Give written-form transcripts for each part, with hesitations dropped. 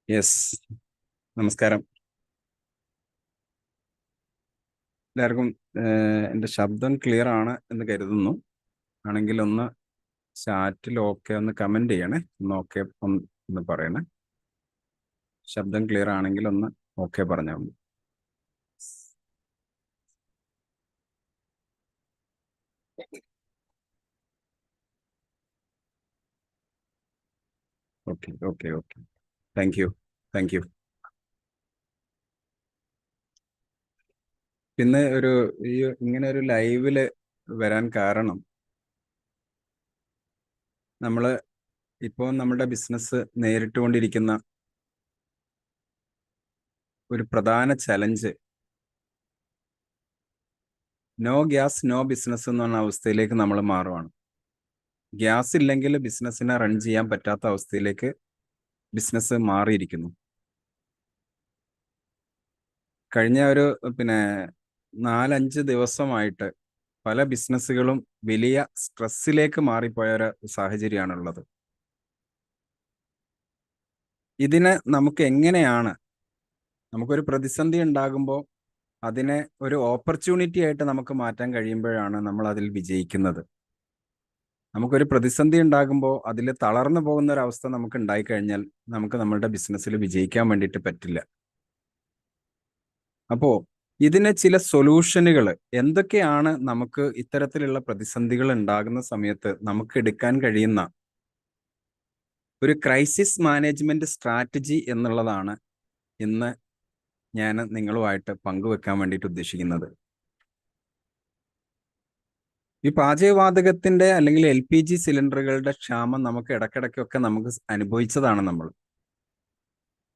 Yes, നമസ്കാരം എല്ലാവർക്കും. എൻ്റെ ശബ്ദം ക്ലിയർ ആണ് എന്ന് കരുതുന്നു. ആണെങ്കിൽ ഒന്ന് ചാറ്റിൽ ഓക്കെ ഒന്ന് കമൻറ്റ് ചെയ്യണേ. ഒന്ന് ഓക്കെ ഒന്ന് പറയണേ. ശബ്ദം ക്ലിയർ ആണെങ്കിൽ ഒന്ന് ഓക്കെ പറഞ്ഞാൽ മതി. Okay okay okay, thank you thank you. പിന്നെ ഈ ഇങ്ങനെ ഒരു ലൈവില് വരാൻ കാരണം, നമ്മൾ ഇപ്പോൾ നമ്മുടെ ബിസിനസ് നേരിട്ടുകൊണ്ടിരിക്കുന്ന ഒരു പ്രധാന challenge no gas no business എന്ന് പറഞ്ഞ അവസ്ഥയിലേക്ക് നമ്മൾ മാറുവാണ്. ഗ്യാസ് ഇല്ലെങ്കിൽ ബിസിനസ്സിനെ റൺ ചെയ്യാൻ പറ്റാത്ത അവസ്ഥയിലേക്ക് ബിസിനസ് മാറിയിരിക്കുന്നു. കഴിഞ്ഞ പിന്നെ 4-5 ദിവസമായിട്ട് പല ബിസിനസ്സുകളും വലിയ സ്ട്രെസ്സിലേക്ക് മാറിപ്പോയ ഒരു സാഹചര്യമാണുള്ളത്. ഇതിനെ നമുക്ക് എങ്ങനെയാണ്, നമുക്കൊരു പ്രതിസന്ധി ഉണ്ടാകുമ്പോൾ അതിനെ ഒരു ഓപ്പർച്യൂണിറ്റി ആയിട്ട് നമുക്ക് മാറ്റാൻ കഴിയുമ്പോഴാണ് നമ്മൾ അതിൽ വിജയിക്കുന്നത്. നമുക്കൊരു പ്രതിസന്ധി ഉണ്ടാകുമ്പോൾ അതിൽ തളർന്നു പോകുന്ന ഒരു അവസ്ഥ നമുക്ക് ഉണ്ടായിക്കഴിഞ്ഞാൽ നമുക്ക് നമ്മളുടെ ബിസിനസ്സിൽ വിജയിക്കാൻ വേണ്ടിയിട്ട് പറ്റില്ല. അപ്പോൾ ഇതിന് ചില സൊല്യൂഷനുകൾ എന്തൊക്കെയാണ്, നമുക്ക് ഇത്തരത്തിലുള്ള പ്രതിസന്ധികൾ ഉണ്ടാകുന്ന സമയത്ത് നമുക്ക് എടുക്കാൻ കഴിയുന്ന ഒരു ക്രൈസിസ് മാനേജ്മെന്റ് സ്ട്രാറ്റജി എന്നുള്ളതാണ് ഇന്ന് ഞാൻ നിങ്ങളുമായിട്ട് പങ്കുവെക്കാൻ വേണ്ടിയിട്ട് ഉദ്ദേശിക്കുന്നത്. ഈ പാചകവാതകത്തിന്റെ അല്ലെങ്കിൽ LPG സിലിണ്ടറുകളുടെ ക്ഷാമം നമുക്ക് ഇടയ്ക്കിടയ്ക്കൊക്കെ നമുക്ക് അനുഭവിച്ചതാണ് നമ്മൾ.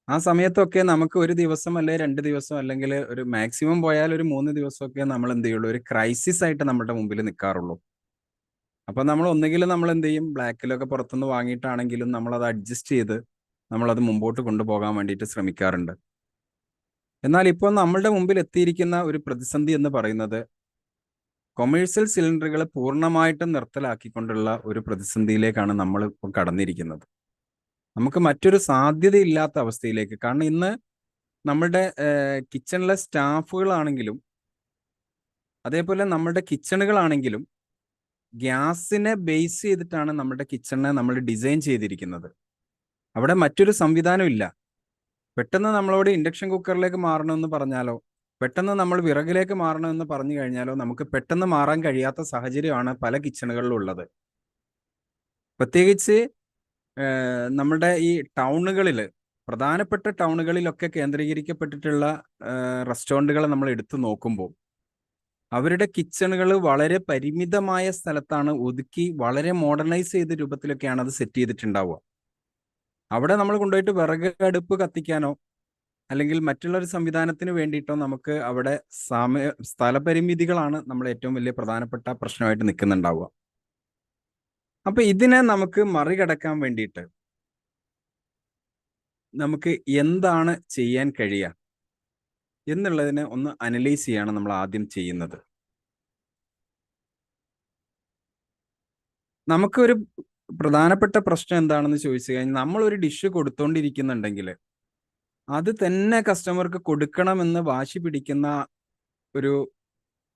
ആ സമയത്തൊക്കെ നമുക്ക് ഒരു ദിവസം അല്ലെ 2 ദിവസം അല്ലെങ്കിൽ ഒരു മാക്സിമം പോയാൽ ഒരു 3 ദിവസമൊക്കെ നമ്മൾ എന്ത് ചെയ്യുള്ളൂ, ഒരു ക്രൈസിസ് ആയിട്ട് നമ്മുടെ മുമ്പിൽ നിൽക്കാറുള്ളൂ. അപ്പൊ നമ്മൾ ഒന്നുകിൽ നമ്മൾ എന്ത് ചെയ്യും, ബ്ലാക്കിലൊക്കെ പുറത്തുനിന്ന് വാങ്ങിയിട്ടാണെങ്കിലും നമ്മൾ അത് അഡ്ജസ്റ്റ് ചെയ്ത് നമ്മളത് മുമ്പോട്ട് കൊണ്ടുപോകാൻ വേണ്ടിയിട്ട് ശ്രമിക്കാറുണ്ട്. എന്നാൽ ഇപ്പോൾ നമ്മളുടെ മുമ്പിൽ എത്തിയിരിക്കുന്ന ഒരു പ്രതിസന്ധി എന്ന് പറയുന്നത് കൊമേഴ്സ്യൽ സിലിണ്ടറുകൾ പൂർണ്ണമായിട്ടും നിർത്തലാക്കിക്കൊണ്ടുള്ള ഒരു പ്രതിസന്ധിയിലേക്കാണ് നമ്മൾ ഇപ്പോൾ കടന്നിരിക്കുന്നത്. നമുക്ക് മറ്റൊരു സാധ്യതയില്ലാത്ത അവസ്ഥയിലേക്ക്. കാരണം ഇന്ന് നമ്മുടെ കിച്ചണിലെ സ്റ്റാഫുകളാണെങ്കിലും അതേപോലെ നമ്മുടെ കിച്ചണുകളാണെങ്കിലും ഗ്യാസിനെ ബേസ് ചെയ്തിട്ടാണ് നമ്മുടെ കിച്ചണിനെ നമ്മൾ ഡിസൈൻ ചെയ്തിരിക്കുന്നത്. അവിടെ മറ്റൊരു സംവിധാനം ഇല്ല. പെട്ടെന്ന് നമ്മളോട് ഇൻഡക്ഷൻ കുക്കറിലേക്ക് മാറണമെന്ന് പറഞ്ഞാലോ, പെട്ടെന്ന് നമ്മൾ വിറകിലേക്ക് മാറണമെന്ന് പറഞ്ഞു കഴിഞ്ഞാലോ നമുക്ക് പെട്ടെന്ന് മാറാൻ കഴിയാത്ത സാഹചര്യമാണ് പല കിച്ചണുകളിലും ഉള്ളത്. പ്രത്യേകിച്ച് നമ്മുടെ ഈ ടൗണുകളിൽ, പ്രധാനപ്പെട്ട ടൗണുകളിലൊക്കെ കേന്ദ്രീകരിക്കപ്പെട്ടിട്ടുള്ള റെസ്റ്റോറൻറ്റുകൾ നമ്മൾ എടുത്തു നോക്കുമ്പോൾ അവരുടെ കിച്ചണുകൾ വളരെ പരിമിതമായ സ്ഥലത്താണ് ഒതുക്കി വളരെ മോഡേണൈസ് ചെയ്ത രൂപത്തിലൊക്കെയാണ് അത് സെറ്റ് ചെയ്തിട്ടുണ്ടാവുക. അവിടെ നമ്മൾ കൊണ്ടുപോയിട്ട് വിറക് അടുപ്പ് കത്തിക്കാനോ അല്ലെങ്കിൽ മറ്റുള്ളൊരു സംവിധാനത്തിന് വേണ്ടിയിട്ടോ നമുക്ക് അവിടെ സ്ഥലപരിമിതികളാണ് നമ്മൾ ഏറ്റവും വലിയ പ്രധാനപ്പെട്ട പ്രശ്നമായിട്ട് നിൽക്കുന്നുണ്ടാവുക. അപ്പൊ ഇതിനെ നമുക്ക് മറികടക്കാൻ വേണ്ടിയിട്ട് നമുക്ക് എന്താണ് ചെയ്യാൻ കഴിയുക എന്നുള്ളതിനെ ഒന്ന് അനലൈസ് ചെയ്യാണ് നമ്മൾ ആദ്യം ചെയ്യുന്നത്. നമുക്കൊരു പ്രധാനപ്പെട്ട പ്രശ്നം എന്താണെന്ന് ചോദിച്ചു കഴിഞ്ഞാൽ, നമ്മളൊരു ഡിഷ് കൊടുത്തോണ്ടിരിക്കുന്നുണ്ടെങ്കിൽ അത് തന്നെ കസ്റ്റമർക്ക് കൊടുക്കണമെന്ന് വാശി പിടിക്കുന്ന ഒരു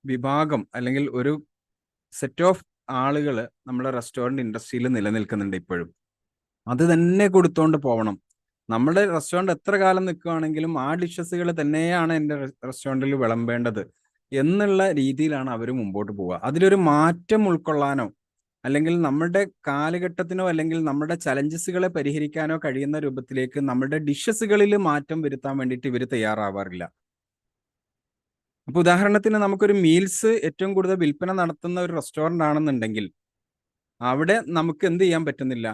വിഭാഗം അല്ലെങ്കിൽ ഒരു സെറ്റ് ഓഫ് ആളുകൾ നമ്മുടെ റെസ്റ്റോറൻറ്റ് ഇൻഡസ്ട്രിയിൽ നിലനിൽക്കുന്നുണ്ട് ഇപ്പോഴും. അത് തന്നെ കൊടുത്തോണ്ട് പോകണം. നമ്മുടെ റെസ്റ്റോറൻറ്റ് എത്ര കാലം നിൽക്കുകയാണെങ്കിലും ആ ഡിഷസുകൾ തന്നെയാണ് എൻ്റെ റെസ്റ്റോറൻറ്റിൽ വിളമ്പേണ്ടത് എന്നുള്ള രീതിയിലാണ് അവർ മുമ്പോട്ട് പോവുക. അതിലൊരു മാറ്റം ഉൾക്കൊള്ളാനോ അല്ലെങ്കിൽ നമ്മുടെ കാലഘട്ടത്തിനോ അല്ലെങ്കിൽ നമ്മുടെ ചലഞ്ചസുകളെ പരിഹരിക്കാനോ കഴിയുന്ന രൂപത്തിലേക്ക് നമ്മുടെ ഡിഷസുകളിൽ മാറ്റം വരുത്താൻ വേണ്ടിയിട്ട് ഇവർ തയ്യാറാവാറില്ല. അപ്പൊ ഉദാഹരണത്തിന് നമുക്കൊരു മീൽസ് ഏറ്റവും കൂടുതൽ വിൽപ്പന നടത്തുന്ന ഒരു റെസ്റ്റോറൻ്റ് ആണെന്നുണ്ടെങ്കിൽ അവിടെ നമുക്ക് എന്ത് ചെയ്യാൻ പറ്റുന്നില്ല,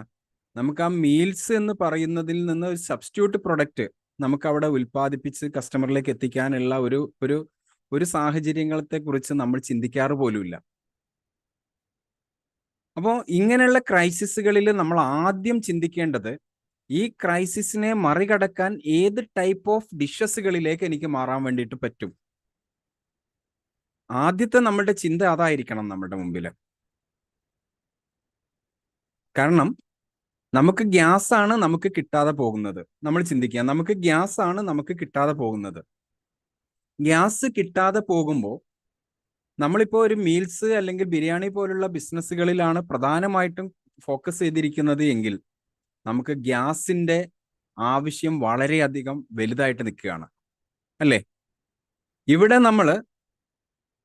നമുക്ക് ആ മീൽസ് എന്ന് പറയുന്നതിൽ നിന്ന് ഒരു സബ്സ്റ്റിറ്റ്യൂട്ട് പ്രൊഡക്റ്റ് നമുക്ക് അവിടെ ഉൽപ്പാദിപ്പിച്ച് കസ്റ്റമറിലേക്ക് എത്തിക്കാനുള്ള ഒരു ഒരു ഒരു സാഹചര്യങ്ങളെ കുറിച്ച് നമ്മൾ ചിന്തിക്കാറ് പോലുമില്ല. അപ്പോൾ ഇങ്ങനെയുള്ള ക്രൈസിസുകളിൽ നമ്മൾ ആദ്യം ചിന്തിക്കേണ്ടത്, ഈ ക്രൈസിസിനെ മറികടക്കാൻ ഏത് ടൈപ്പ് ഓഫ് ഡിഷസുകളിലേക്ക് എനിക്ക് മാറാൻ വേണ്ടിയിട്ട് പറ്റും. ആദ്യത്തെ നമ്മളുടെ ചിന്ത അതായിരിക്കണം നമ്മുടെ മുമ്പിൽ. കാരണം നമുക്ക് ഗ്യാസ് ആണ് നമുക്ക് കിട്ടാതെ പോകുന്നത്. നമ്മൾ ചിന്തിക്കുക, നമുക്ക് ഗ്യാസ് ആണ് നമുക്ക് കിട്ടാതെ പോകുന്നത്. ഗ്യാസ് കിട്ടാതെ പോകുമ്പോൾ നമ്മളിപ്പോൾ ഒരു മീൽസ് അല്ലെങ്കിൽ ബിരിയാണി പോലുള്ള ബിസിനസ്സുകളിലാണ് പ്രധാനമായിട്ടും ഫോക്കസ് ചെയ്തിരിക്കുന്നത് എങ്കിൽ നമുക്ക് ഗ്യാസിന്റെ ആവശ്യം വളരെയധികം വലുതായിട്ട് നിൽക്കുകയാണ്, അല്ലേ? ഇവിടെ നമ്മൾ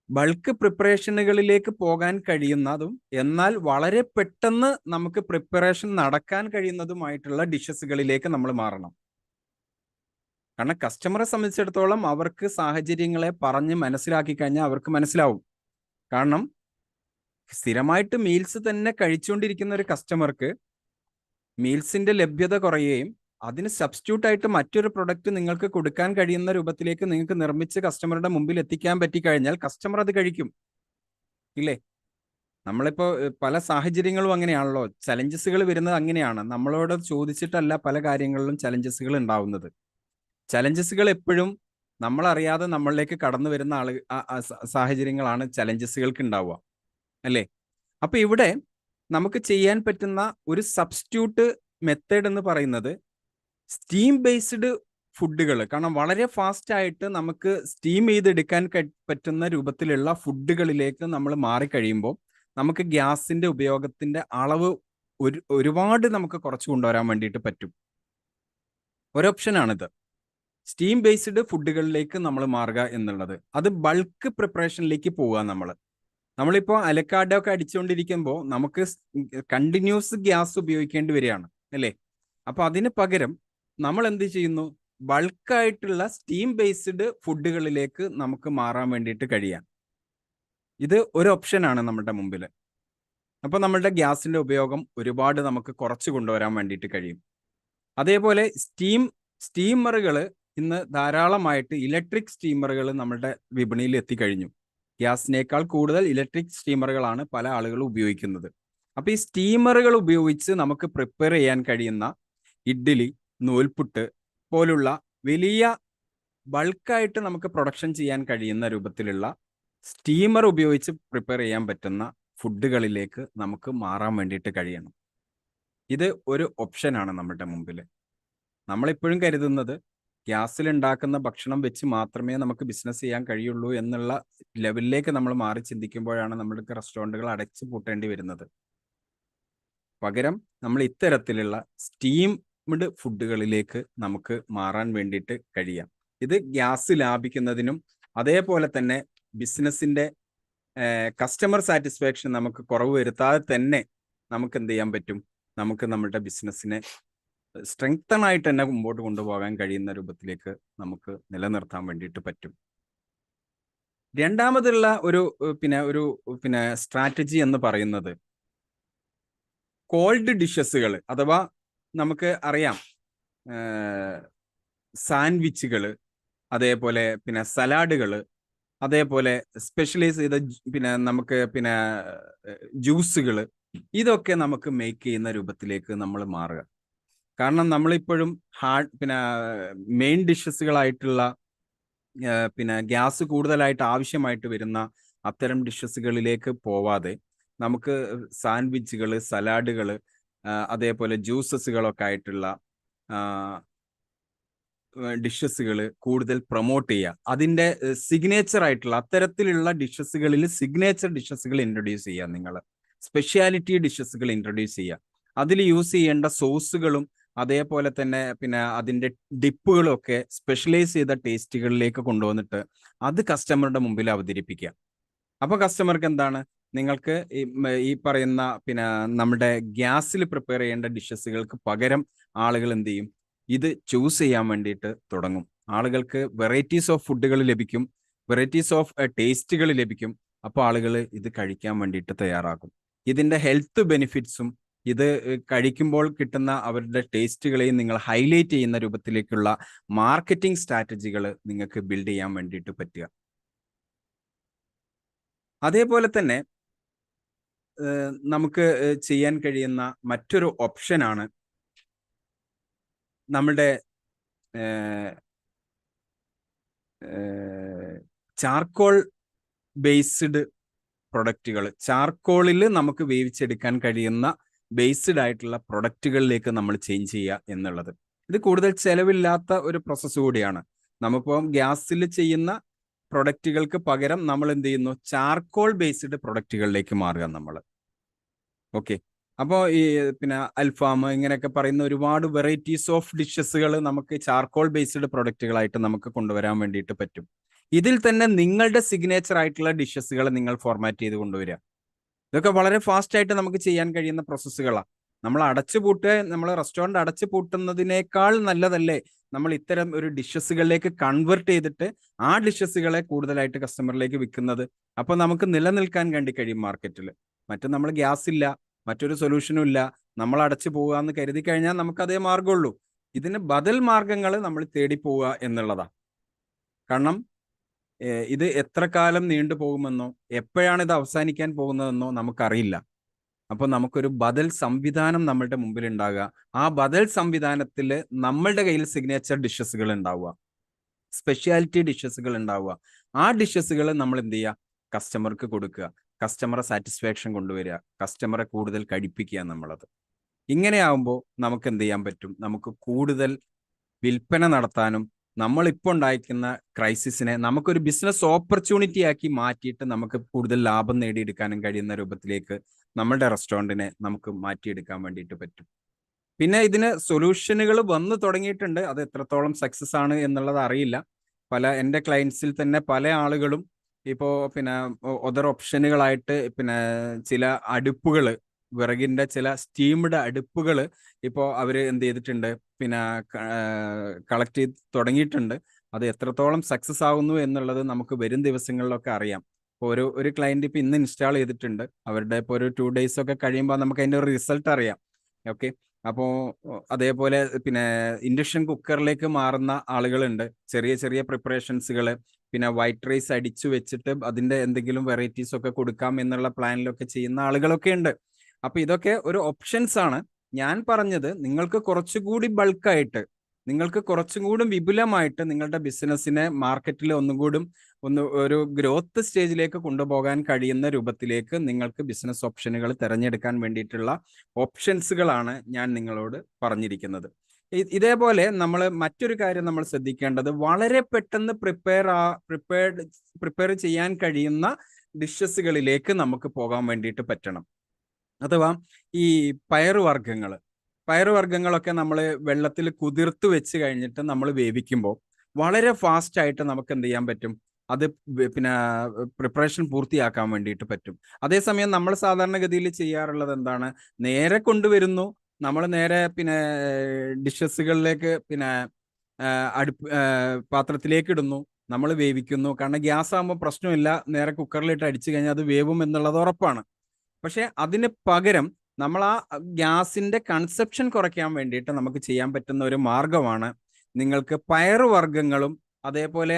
ബൾക്ക് പ്രിപ്പറേഷനുകളിലേക്ക് പോകാൻ കഴിയുന്നതും എന്നാൽ വളരെ പെട്ടെന്ന് നമുക്ക് പ്രിപ്പറേഷൻ നടക്കാൻ കഴിയുന്നതുമായിട്ടുള്ള ഡിഷസുകളിലേക്ക് നമ്മൾ മാറണം. കാരണം കസ്റ്റമറെ സംബന്ധിച്ചിടത്തോളം അവർക്ക് സാഹചര്യങ്ങളെ പറഞ്ഞ് മനസ്സിലാക്കി കഴിഞ്ഞാൽ അവർക്ക് മനസ്സിലാവും. കാരണം സ്ഥിരമായിട്ട് മീൽസ് തന്നെ കഴിച്ചുകൊണ്ടിരിക്കുന്ന ഒരു കസ്റ്റമർക്ക് മീൽസിന്റെ ലഭ്യത കുറയുകയും അതിന് സബ്സ്റ്റിറ്റ്യൂട്ട് ആയിട്ട് മറ്റൊരു പ്രൊഡക്റ്റ് നിങ്ങൾക്ക് കൊടുക്കാൻ കഴിയുന്ന രൂപത്തിലേക്ക് നിങ്ങൾക്ക് നിർമ്മിച്ച് കസ്റ്റമറുടെ മുമ്പിൽ എത്തിക്കാൻ പറ്റിക്കഴിഞ്ഞാൽ കസ്റ്റമർ അത് കഴിക്കും, ഇല്ലേ? നമ്മളിപ്പോ പല സാഹചര്യങ്ങളും അങ്ങനെയാണല്ലോ, ചലഞ്ചസുകൾ വരുന്നത് അങ്ങനെയാണ്. നമ്മളോട് ചോദിച്ചിട്ടല്ല പല കാര്യങ്ങളിലും ചലഞ്ചസുകൾ ഉണ്ടാവുന്നത്. ചലഞ്ചസുകൾ എപ്പോഴും നമ്മളറിയാതെ നമ്മളിലേക്ക് കടന്നു വരുന്ന സാഹചര്യങ്ങളാണ് ചലഞ്ചസുകൾക്ക് ഉണ്ടാവുക, അല്ലേ? അപ്പൊ ഇവിടെ നമുക്ക് ചെയ്യാൻ പറ്റുന്ന ഒരു സബ്സ്റ്റിറ്റ്യൂട്ട് മെത്തേഡ് എന്ന് പറയുന്നത് സ്റ്റീം ബേസ്ഡ് ഫുഡുകൾ. കാരണം വളരെ ഫാസ്റ്റ് ആയിട്ട് നമുക്ക് സ്റ്റീം ചെയ്തെടുക്കാൻ പറ്റുന്ന രൂപത്തിലുള്ള ഫുഡുകളിലേക്ക് നമ്മൾ മാറിക്കഴിയുമ്പോൾ നമുക്ക് ഗ്യാസിന്റെ ഉപയോഗത്തിന്റെ അളവ് ഒരുപാട് നമുക്ക് കുറച്ച് കൊണ്ടുവരാൻ വേണ്ടിയിട്ട് പറ്റും. ഒരു ഓപ്ഷനാണിത്, സ്റ്റീം ബേസ്ഡ് ഫുഡുകളിലേക്ക് നമ്മൾ മാറുക എന്നുള്ളത്. അത് ബൾക്ക് പ്രിപ്പറേഷനിലേക്ക് പോവുക. നമ്മളിപ്പോ അലക്കാഡൊക്കെ അടിച്ചുകൊണ്ടിരിക്കുമ്പോൾ നമുക്ക് കണ്ടിന്യൂസ് ഗ്യാസ് ഉപയോഗിക്കേണ്ടി വരികയാണ്, അല്ലേ? അപ്പൊ അതിന് പകരം നമ്മൾ എന്ത് ചെയ്യുന്നു? ബൾക്കായിട്ടുള്ള സ്റ്റീം ബേസ്ഡ് ഫുഡുകളിലേക്ക് നമുക്ക് മാറാൻ വേണ്ടിയിട്ട് കഴിയാം. ഇത് ഒരു ഓപ്ഷനാണ് നമ്മുടെ മുമ്പിൽ. അപ്പൊ നമ്മളുടെ ഗ്യാസിന്റെ ഉപയോഗം ഒരുപാട് നമുക്ക് കുറച്ച് കൊണ്ടുവരാൻ വേണ്ടിയിട്ട് കഴിയും. അതേപോലെ സ്റ്റീമറുകൾ ഇന്ന് ധാരാളമായിട്ട് ഇലക്ട്രിക് സ്റ്റീമറുകൾ നമ്മുടെ വിപണിയിൽ എത്തിക്കഴിഞ്ഞു. ഗ്യാസിനേക്കാൾ കൂടുതൽ ഇലക്ട്രിക് സ്റ്റീമറുകളാണ് പല ആളുകളും ഉപയോഗിക്കുന്നത്. അപ്പൊ ഈ സ്റ്റീമറുകൾ ഉപയോഗിച്ച് നമുക്ക് പ്രിപ്പയർ ചെയ്യാൻ കഴിയുന്ന ഇഡ്ഡലി, നൂൽപുട്ട് പോലുള്ള വലിയ ബൾക്കായിട്ട് നമുക്ക് പ്രൊഡക്ഷൻ ചെയ്യാൻ കഴിയുന്ന രൂപത്തിലുള്ള സ്റ്റീമർ ഉപയോഗിച്ച് പ്രിപ്പയർ ചെയ്യാൻ പറ്റുന്ന ഫുഡുകളിലേക്ക് നമുക്ക് മാറാൻ വേണ്ടിയിട്ട് കഴിയണം. ഇത് ഒരു ഓപ്ഷനാണ് നമ്മുടെ മുമ്പിൽ. നമ്മളിപ്പോഴും കരുതുന്നത് ഗ്യാസിൽ ഉണ്ടാക്കുന്ന ഭക്ഷണം വെച്ച് മാത്രമേ നമുക്ക് ബിസിനസ് ചെയ്യാൻ കഴിയുള്ളൂ എന്നുള്ള ലെവലിലേക്ക് നമ്മൾ മാറി ചിന്തിക്കുമ്പോഴാണ് നമ്മൾക്ക് റെസ്റ്റോറൻറ്റുകൾ അടച്ചു പൂട്ടേണ്ടി വരുന്നത്. പകരം നമ്മൾ ഇത്തരത്തിലുള്ള സ്റ്റീംഡ് ഫുഡുകളിലേക്ക് നമുക്ക് മാറാൻ വേണ്ടിയിട്ട് കഴിയാം. ഇത് ഗ്യാസ് ലാഭിക്കുന്നതിനും അതേപോലെ തന്നെ ബിസിനസിന്റെ കസ്റ്റമർ സാറ്റിസ്ഫാക്ഷൻ നമുക്ക് കുറവ് വരുത്താതെ തന്നെ നമുക്ക് എന്ത് ചെയ്യാൻ പറ്റും? നമുക്ക് നമ്മുടെ ബിസിനസ്സിനെ സ്ട്രെങ്തൺ ആയിട്ട് തന്നെ മുമ്പോട്ട് കൊണ്ടുപോകാൻ കഴിയുന്ന രൂപത്തിലേക്ക് നമുക്ക് നിലനിർത്താൻ വേണ്ടിയിട്ട് പറ്റും. രണ്ടാമതുള്ള ഒരു സ്ട്രാറ്റജി എന്ന് പറയുന്നത് കോൾഡ് ഡിഷസുകൾ, അഥവാ നമുക്ക് അറിയാം സാൻഡ്വിച്ചുകൾ, അതേപോലെ സലാഡുകൾ, അതേപോലെ സ്പെഷ്യലൈസ് ചെയ്ത നമുക്ക് ജ്യൂസുകൾ, ഇതൊക്കെ നമുക്ക് മേക്ക് ചെയ്യുന്ന രൂപത്തിലേക്ക് നമ്മൾ മാറുക. കാരണം നമ്മളിപ്പോഴും മെയിൻ ഡിഷസുകളായിട്ടുള്ള ഗ്യാസ് കൂടുതലായിട്ട് ആവശ്യമായിട്ട് വരുന്ന അത്തരം ഡിഷസുകളിലേക്ക് പോവാതെ നമുക്ക് സാൻഡ്വിച്ചുകൾ, സലാഡുകൾ, അതേപോലെ ജ്യൂസസുകളൊക്കെ ആയിട്ടുള്ള ഡിഷസുകൾ കൂടുതൽ പ്രൊമോട്ട് ചെയ്യുക. അതിൻ്റെ സിഗ്നേച്ചർ ആയിട്ടുള്ള അത്തരത്തിലുള്ള ഡിഷസുകളിൽ സിഗ്നേച്ചർ ഡിഷസുകൾ ഇൻട്രൊഡ്യൂസ് ചെയ്യുക. നിങ്ങൾ സ്പെഷ്യാലിറ്റി ഡിഷസുകൾ ഇൻട്രൊഡ്യൂസ് ചെയ്യുക. അതിൽ യൂസ് ചെയ്യേണ്ട സോസുകളും അതേപോലെ തന്നെ അതിൻ്റെ ഡിപ്പുകളും ഒക്കെ സ്പെഷ്യലൈസ് ചെയ്ത ടേസ്റ്റുകളിലേക്ക് കൊണ്ടുവന്നിട്ട് അത് കസ്റ്റമറുടെ മുമ്പിൽ അവതരിപ്പിക്കുക. അപ്പൊ കസ്റ്റമർക്ക് എന്താണ്? നിങ്ങൾക്ക് ഈ പറയുന്ന നമ്മുടെ ഗ്യാസിൽ പ്രിപ്പയർ ചെയ്യേണ്ട ഡിഷസുകൾക്ക് പകരം ആളുകൾ എന്ത് ചെയ്യും? ഇത് ചൂസ് ചെയ്യാൻ വേണ്ടിയിട്ട് തുടങ്ങും. ആളുകൾക്ക് വെറൈറ്റീസ് ഓഫ് ഫുഡുകൾ ലഭിക്കും, വെറൈറ്റീസ് ഓഫ് ടേസ്റ്റുകൾ ലഭിക്കും. അപ്പോൾ ആളുകൾ ഇത് കഴിക്കാൻ വേണ്ടിയിട്ട് തയ്യാറാക്കും. ഇതിൻ്റെ ഹെൽത്ത് ബെനിഫിറ്റ്സും ഇത് കഴിക്കുമ്പോൾ കിട്ടുന്ന അവരുടെ ടേസ്റ്റുകളെയും നിങ്ങൾ ഹൈലൈറ്റ് ചെയ്യുന്ന രൂപത്തിലേക്കുള്ള മാർക്കറ്റിംഗ് സ്ട്രാറ്റജികൾ നിങ്ങൾക്ക് ബിൽഡ് ചെയ്യാൻ വേണ്ടിയിട്ട് പറ്റുക. അതേപോലെ തന്നെ നമുക്ക് ചെയ്യാൻ കഴിയുന്ന മറ്റൊരു ഓപ്ഷനാണ് നമ്മുടെ ചാർക്കോൾ ബേസ്ഡ് പ്രൊഡക്റ്റുകൾ. ചാർക്കോളിൽ നമുക്ക് വേവിച്ചെടുക്കാൻ കഴിയുന്ന ബേസ്ഡ് ആയിട്ടുള്ള പ്രൊഡക്റ്റുകളിലേക്ക് നമ്മൾ ചേഞ്ച് ചെയ്യുക എന്നുള്ളത്. ഇത് കൂടുതൽ ചെലവില്ലാത്ത ഒരു പ്രോസസ്സ് കൂടിയാണ്. നമ്മളിപ്പോൾ ഗ്യാസിൽ ചെയ്യുന്ന പ്രൊഡക്റ്റുകൾക്ക് പകരം നമ്മൾ എന്ത് ചെയ്യുന്നു, ചാർക്കോൾ ബേസ്ഡ് പ്രൊഡക്റ്റുകളിലേക്ക് മാറുക നമ്മൾ. ഓക്കെ, അപ്പോൾ ഈ പിന്നെ അൽഫാം ഇങ്ങനെയൊക്കെ പറയുന്ന ഒരുപാട് വെറൈറ്റീസ് ഓഫ് ഡിഷസുകൾ നമുക്ക് ചാർക്കോൾ ബേസ്ഡ് പ്രൊഡക്റ്റുകളായിട്ട് നമുക്ക് കൊണ്ടുവരാൻ വേണ്ടിയിട്ട് പറ്റും. ഇതിൽ തന്നെ നിങ്ങളുടെ സിഗ്നേച്ചർ ആയിട്ടുള്ള ഡിഷസുകൾ നിങ്ങൾ ഫോർമാറ്റ് ചെയ്ത് കൊണ്ടുവരിക. ഇതൊക്കെ വളരെ ഫാസ്റ്റ് ആയിട്ട് നമുക്ക് ചെയ്യാൻ കഴിയുന്ന പ്രോസസ്സുകളാണ്. നമ്മൾ അടച്ചുപൂട്ടുക, നമ്മൾ റെസ്റ്റോറൻറ്റ് അടച്ചു പൂട്ടുന്നതിനേക്കാൾ നല്ലതല്ലേ നമ്മൾ ഇത്തരം ഒരു ഡിഷസുകളിലേക്ക് കൺവേർട്ട് ചെയ്തിട്ട് ആ ഡിഷസുകളെ കൂടുതലായിട്ട് കസ്റ്റമറിലേക്ക് വിൽക്കുന്നത്. അപ്പോൾ നമുക്ക് നിലനിൽക്കാൻ വേണ്ടി കഴിയും മാർക്കറ്റിൽ. മറ്റും നമ്മൾ ഗ്യാസ് ഇല്ല, മറ്റൊരു സൊല്യൂഷനും ഇല്ല, നമ്മൾ അടച്ചു പോവുക എന്ന് കരുതി കഴിഞ്ഞാൽ നമുക്ക് അതേ മാർഗമുള്ളൂ. ഇതിന് ബദൽ മാർഗങ്ങൾ നമ്മൾ തേടി പോവുക എന്നുള്ളതാണ്. കാരണം ഇത് എത്ര കാലം നീണ്ടു പോകുമെന്നോ എപ്പോഴാണ് ഇത് അവസാനിക്കാൻ പോകുന്നതെന്നോ നമുക്കറിയില്ല. അപ്പോൾ നമുക്കൊരു ബദൽ സംവിധാനം നമ്മളുടെ മുമ്പിൽ ഉണ്ടാകുക. ആ ബദൽ സംവിധാനത്തിൽ നമ്മളുടെ കയ്യിൽ സിഗ്നേച്ചർ ഡിഷസുകൾ ഉണ്ടാവുക, സ്പെഷ്യാലിറ്റി ഡിഷസുകൾ ഉണ്ടാവുക. ആ ഡിഷസുകൾ നമ്മൾ എന്ത് ചെയ്യുക, കസ്റ്റമർക്ക് കൊടുക്കുക, കസ്റ്റമറെ സാറ്റിസ്ഫാക്ഷൻ കൊണ്ടുവരിക, കസ്റ്റമറെ കൂടുതൽ കഴിപ്പിക്കുക എന്നുള്ളത്. ഇങ്ങനെയാവുമ്പോൾ നമുക്ക് എന്ത് ചെയ്യാൻ പറ്റും, നമുക്ക് കൂടുതൽ വിൽപ്പന നടത്താനും നമ്മളിപ്പോൾ ഉണ്ടായിരിക്കുന്ന ക്രൈസിസിനെ നമുക്കൊരു ബിസിനസ് ഓപ്പർച്യൂണിറ്റി ആക്കി മാറ്റിയിട്ട് നമുക്ക് കൂടുതൽ ലാഭം നേടിയെടുക്കാനും കഴിയുന്ന രൂപത്തിലേക്ക് നമ്മളുടെ റെസ്റ്റോറൻറ്റിനെ നമുക്ക് മാറ്റിയെടുക്കാൻ വേണ്ടിയിട്ട് പറ്റും. പിന്നെ ഇതിന് സൊല്യൂഷനുകൾ വന്നു തുടങ്ങിയിട്ടുണ്ട്. അത് എത്രത്തോളം സക്സസ് ആണ് എന്നുള്ളത് അറിയില്ല. എൻ്റെ ക്ലയൻസിൽ തന്നെ പല ആളുകളും ഇപ്പോൾ പിന്നെ ഒതർ ഓപ്ഷനുകളായിട്ട് പിന്നെ ചില അടുപ്പുകൾ, വിറകിൻ്റെ ചില സ്റ്റീംഡ് അടുപ്പുകൾ ഇപ്പോൾ അവർ എന്ത് ചെയ്തിട്ടുണ്ട്, പിന്നെ കളക്ട് ചെയ്ത് തുടങ്ങിയിട്ടുണ്ട്. അത് എത്രത്തോളം സക്സസ് ആവുന്നു എന്നുള്ളത് നമുക്ക് വരും ദിവസങ്ങളിലൊക്കെ അറിയാം. ഇപ്പോൾ ഒരു ക്ലയൻറ്റ് ഇപ്പോൾ ഇന്ന് ഇൻസ്റ്റാൾ ചെയ്തിട്ടുണ്ട്. അവരുടെ ഇപ്പോൾ ഒരു 2 days ഒക്കെ കഴിയുമ്പോൾ നമുക്ക് അതിൻ്റെ ഒരു റിസൾട്ട് അറിയാം. ഓക്കെ, അപ്പോൾ അതേപോലെ പിന്നെ ഇൻഡക്ഷൻ കുക്കറിലേക്ക് മാറുന്ന ആളുകളുണ്ട്. ചെറിയ ചെറിയ പ്രിപ്പറേഷൻസുകൾ, പിന്നെ വൈറ്റ് റൈസ് അടിച്ചു വെച്ചിട്ട് അതിൻ്റെ എന്തെങ്കിലും വെറൈറ്റീസ് ഒക്കെ കൊടുക്കാം എന്നുള്ള പ്ലാനിലൊക്കെ ചെയ്യുന്ന ആളുകളൊക്കെ ഉണ്ട്. അപ്പോൾ ഇതൊക്കെ ഒരു ഓപ്ഷൻസ് ആണ്. ഞാൻ പറഞ്ഞത് നിങ്ങൾക്ക് കുറച്ചുകൂടി ബൾക്കായിട്ട്, നിങ്ങൾക്ക് കുറച്ചും കൂടി വിപുലമായിട്ട് നിങ്ങളുടെ ബിസിനസ്സിനെ മാർക്കറ്റിൽ ഒരു ഗ്രോത്ത് സ്റ്റേജിലേക്ക് കൊണ്ടുപോകാൻ കഴിയുന്ന രൂപത്തിലേക്ക് നിങ്ങൾക്ക് ബിസിനസ് ഓപ്ഷനുകൾ തിരഞ്ഞെടുക്കാൻ വേണ്ടിയിട്ടുള്ള ഓപ്ഷൻസുകളാണ് ഞാൻ നിങ്ങളോട് പറഞ്ഞിരിക്കുന്നത്. ഇതേപോലെ നമ്മൾ മറ്റൊരു കാര്യം നമ്മൾ ശ്രദ്ധിക്കേണ്ടത്, വളരെ പെട്ടെന്ന് പ്രിപ്പയർ ചെയ്യാൻ കഴിയുന്ന ഡിഷസുകളിലേക്ക് നമുക്ക് പോകാൻ വേണ്ടിയിട്ട് പറ്റണം. അഥവാ ഈ പയറുവർഗ്ഗങ്ങളൊക്കെ നമ്മൾ വെള്ളത്തിൽ കുതിർത്ത് വെച്ച് കഴിഞ്ഞിട്ട് നമ്മൾ വേവിക്കുമ്പോൾ വളരെ ഫാസ്റ്റ് ആയിട്ട് നമുക്ക് എന്ത് ചെയ്യാൻ പറ്റും, അത് പിന്നെ പ്രിപ്പറേഷൻ പൂർത്തിയാക്കാൻ വേണ്ടിയിട്ട് പറ്റും. അതേസമയം നമ്മൾ സാധാരണഗതിയിൽ ചെയ്യാറുള്ളത് എന്താണ്, നേരെ കൊണ്ടുവരുന്നു, നമ്മൾ നേരെ പിന്നെ ഡിഷസുകളിലേക്ക് പിന്നെ പാത്രത്തിലേക്ക് ഇടുന്നു, നമ്മൾ വേവിക്കുന്നു. കാരണം ഗ്യാസ് ആകുമ്പോൾ പ്രശ്നമില്ല, നേരെ കുക്കറിലിട്ട് അടിച്ചു കഴിഞ്ഞാൽ അത് വേവും എന്നുള്ളത് ഉറപ്പാണ്. പക്ഷെ അതിന് പകരം നമ്മൾ ആ ഗ്യാസിന്റെ കൺസപ്ഷൻ കുറയ്ക്കാൻ വേണ്ടിയിട്ട് നമുക്ക് ചെയ്യാൻ പറ്റുന്ന ഒരു മാർഗമാണ്, നിങ്ങൾക്ക് പയറുവർഗ്ഗങ്ങളും അതേപോലെ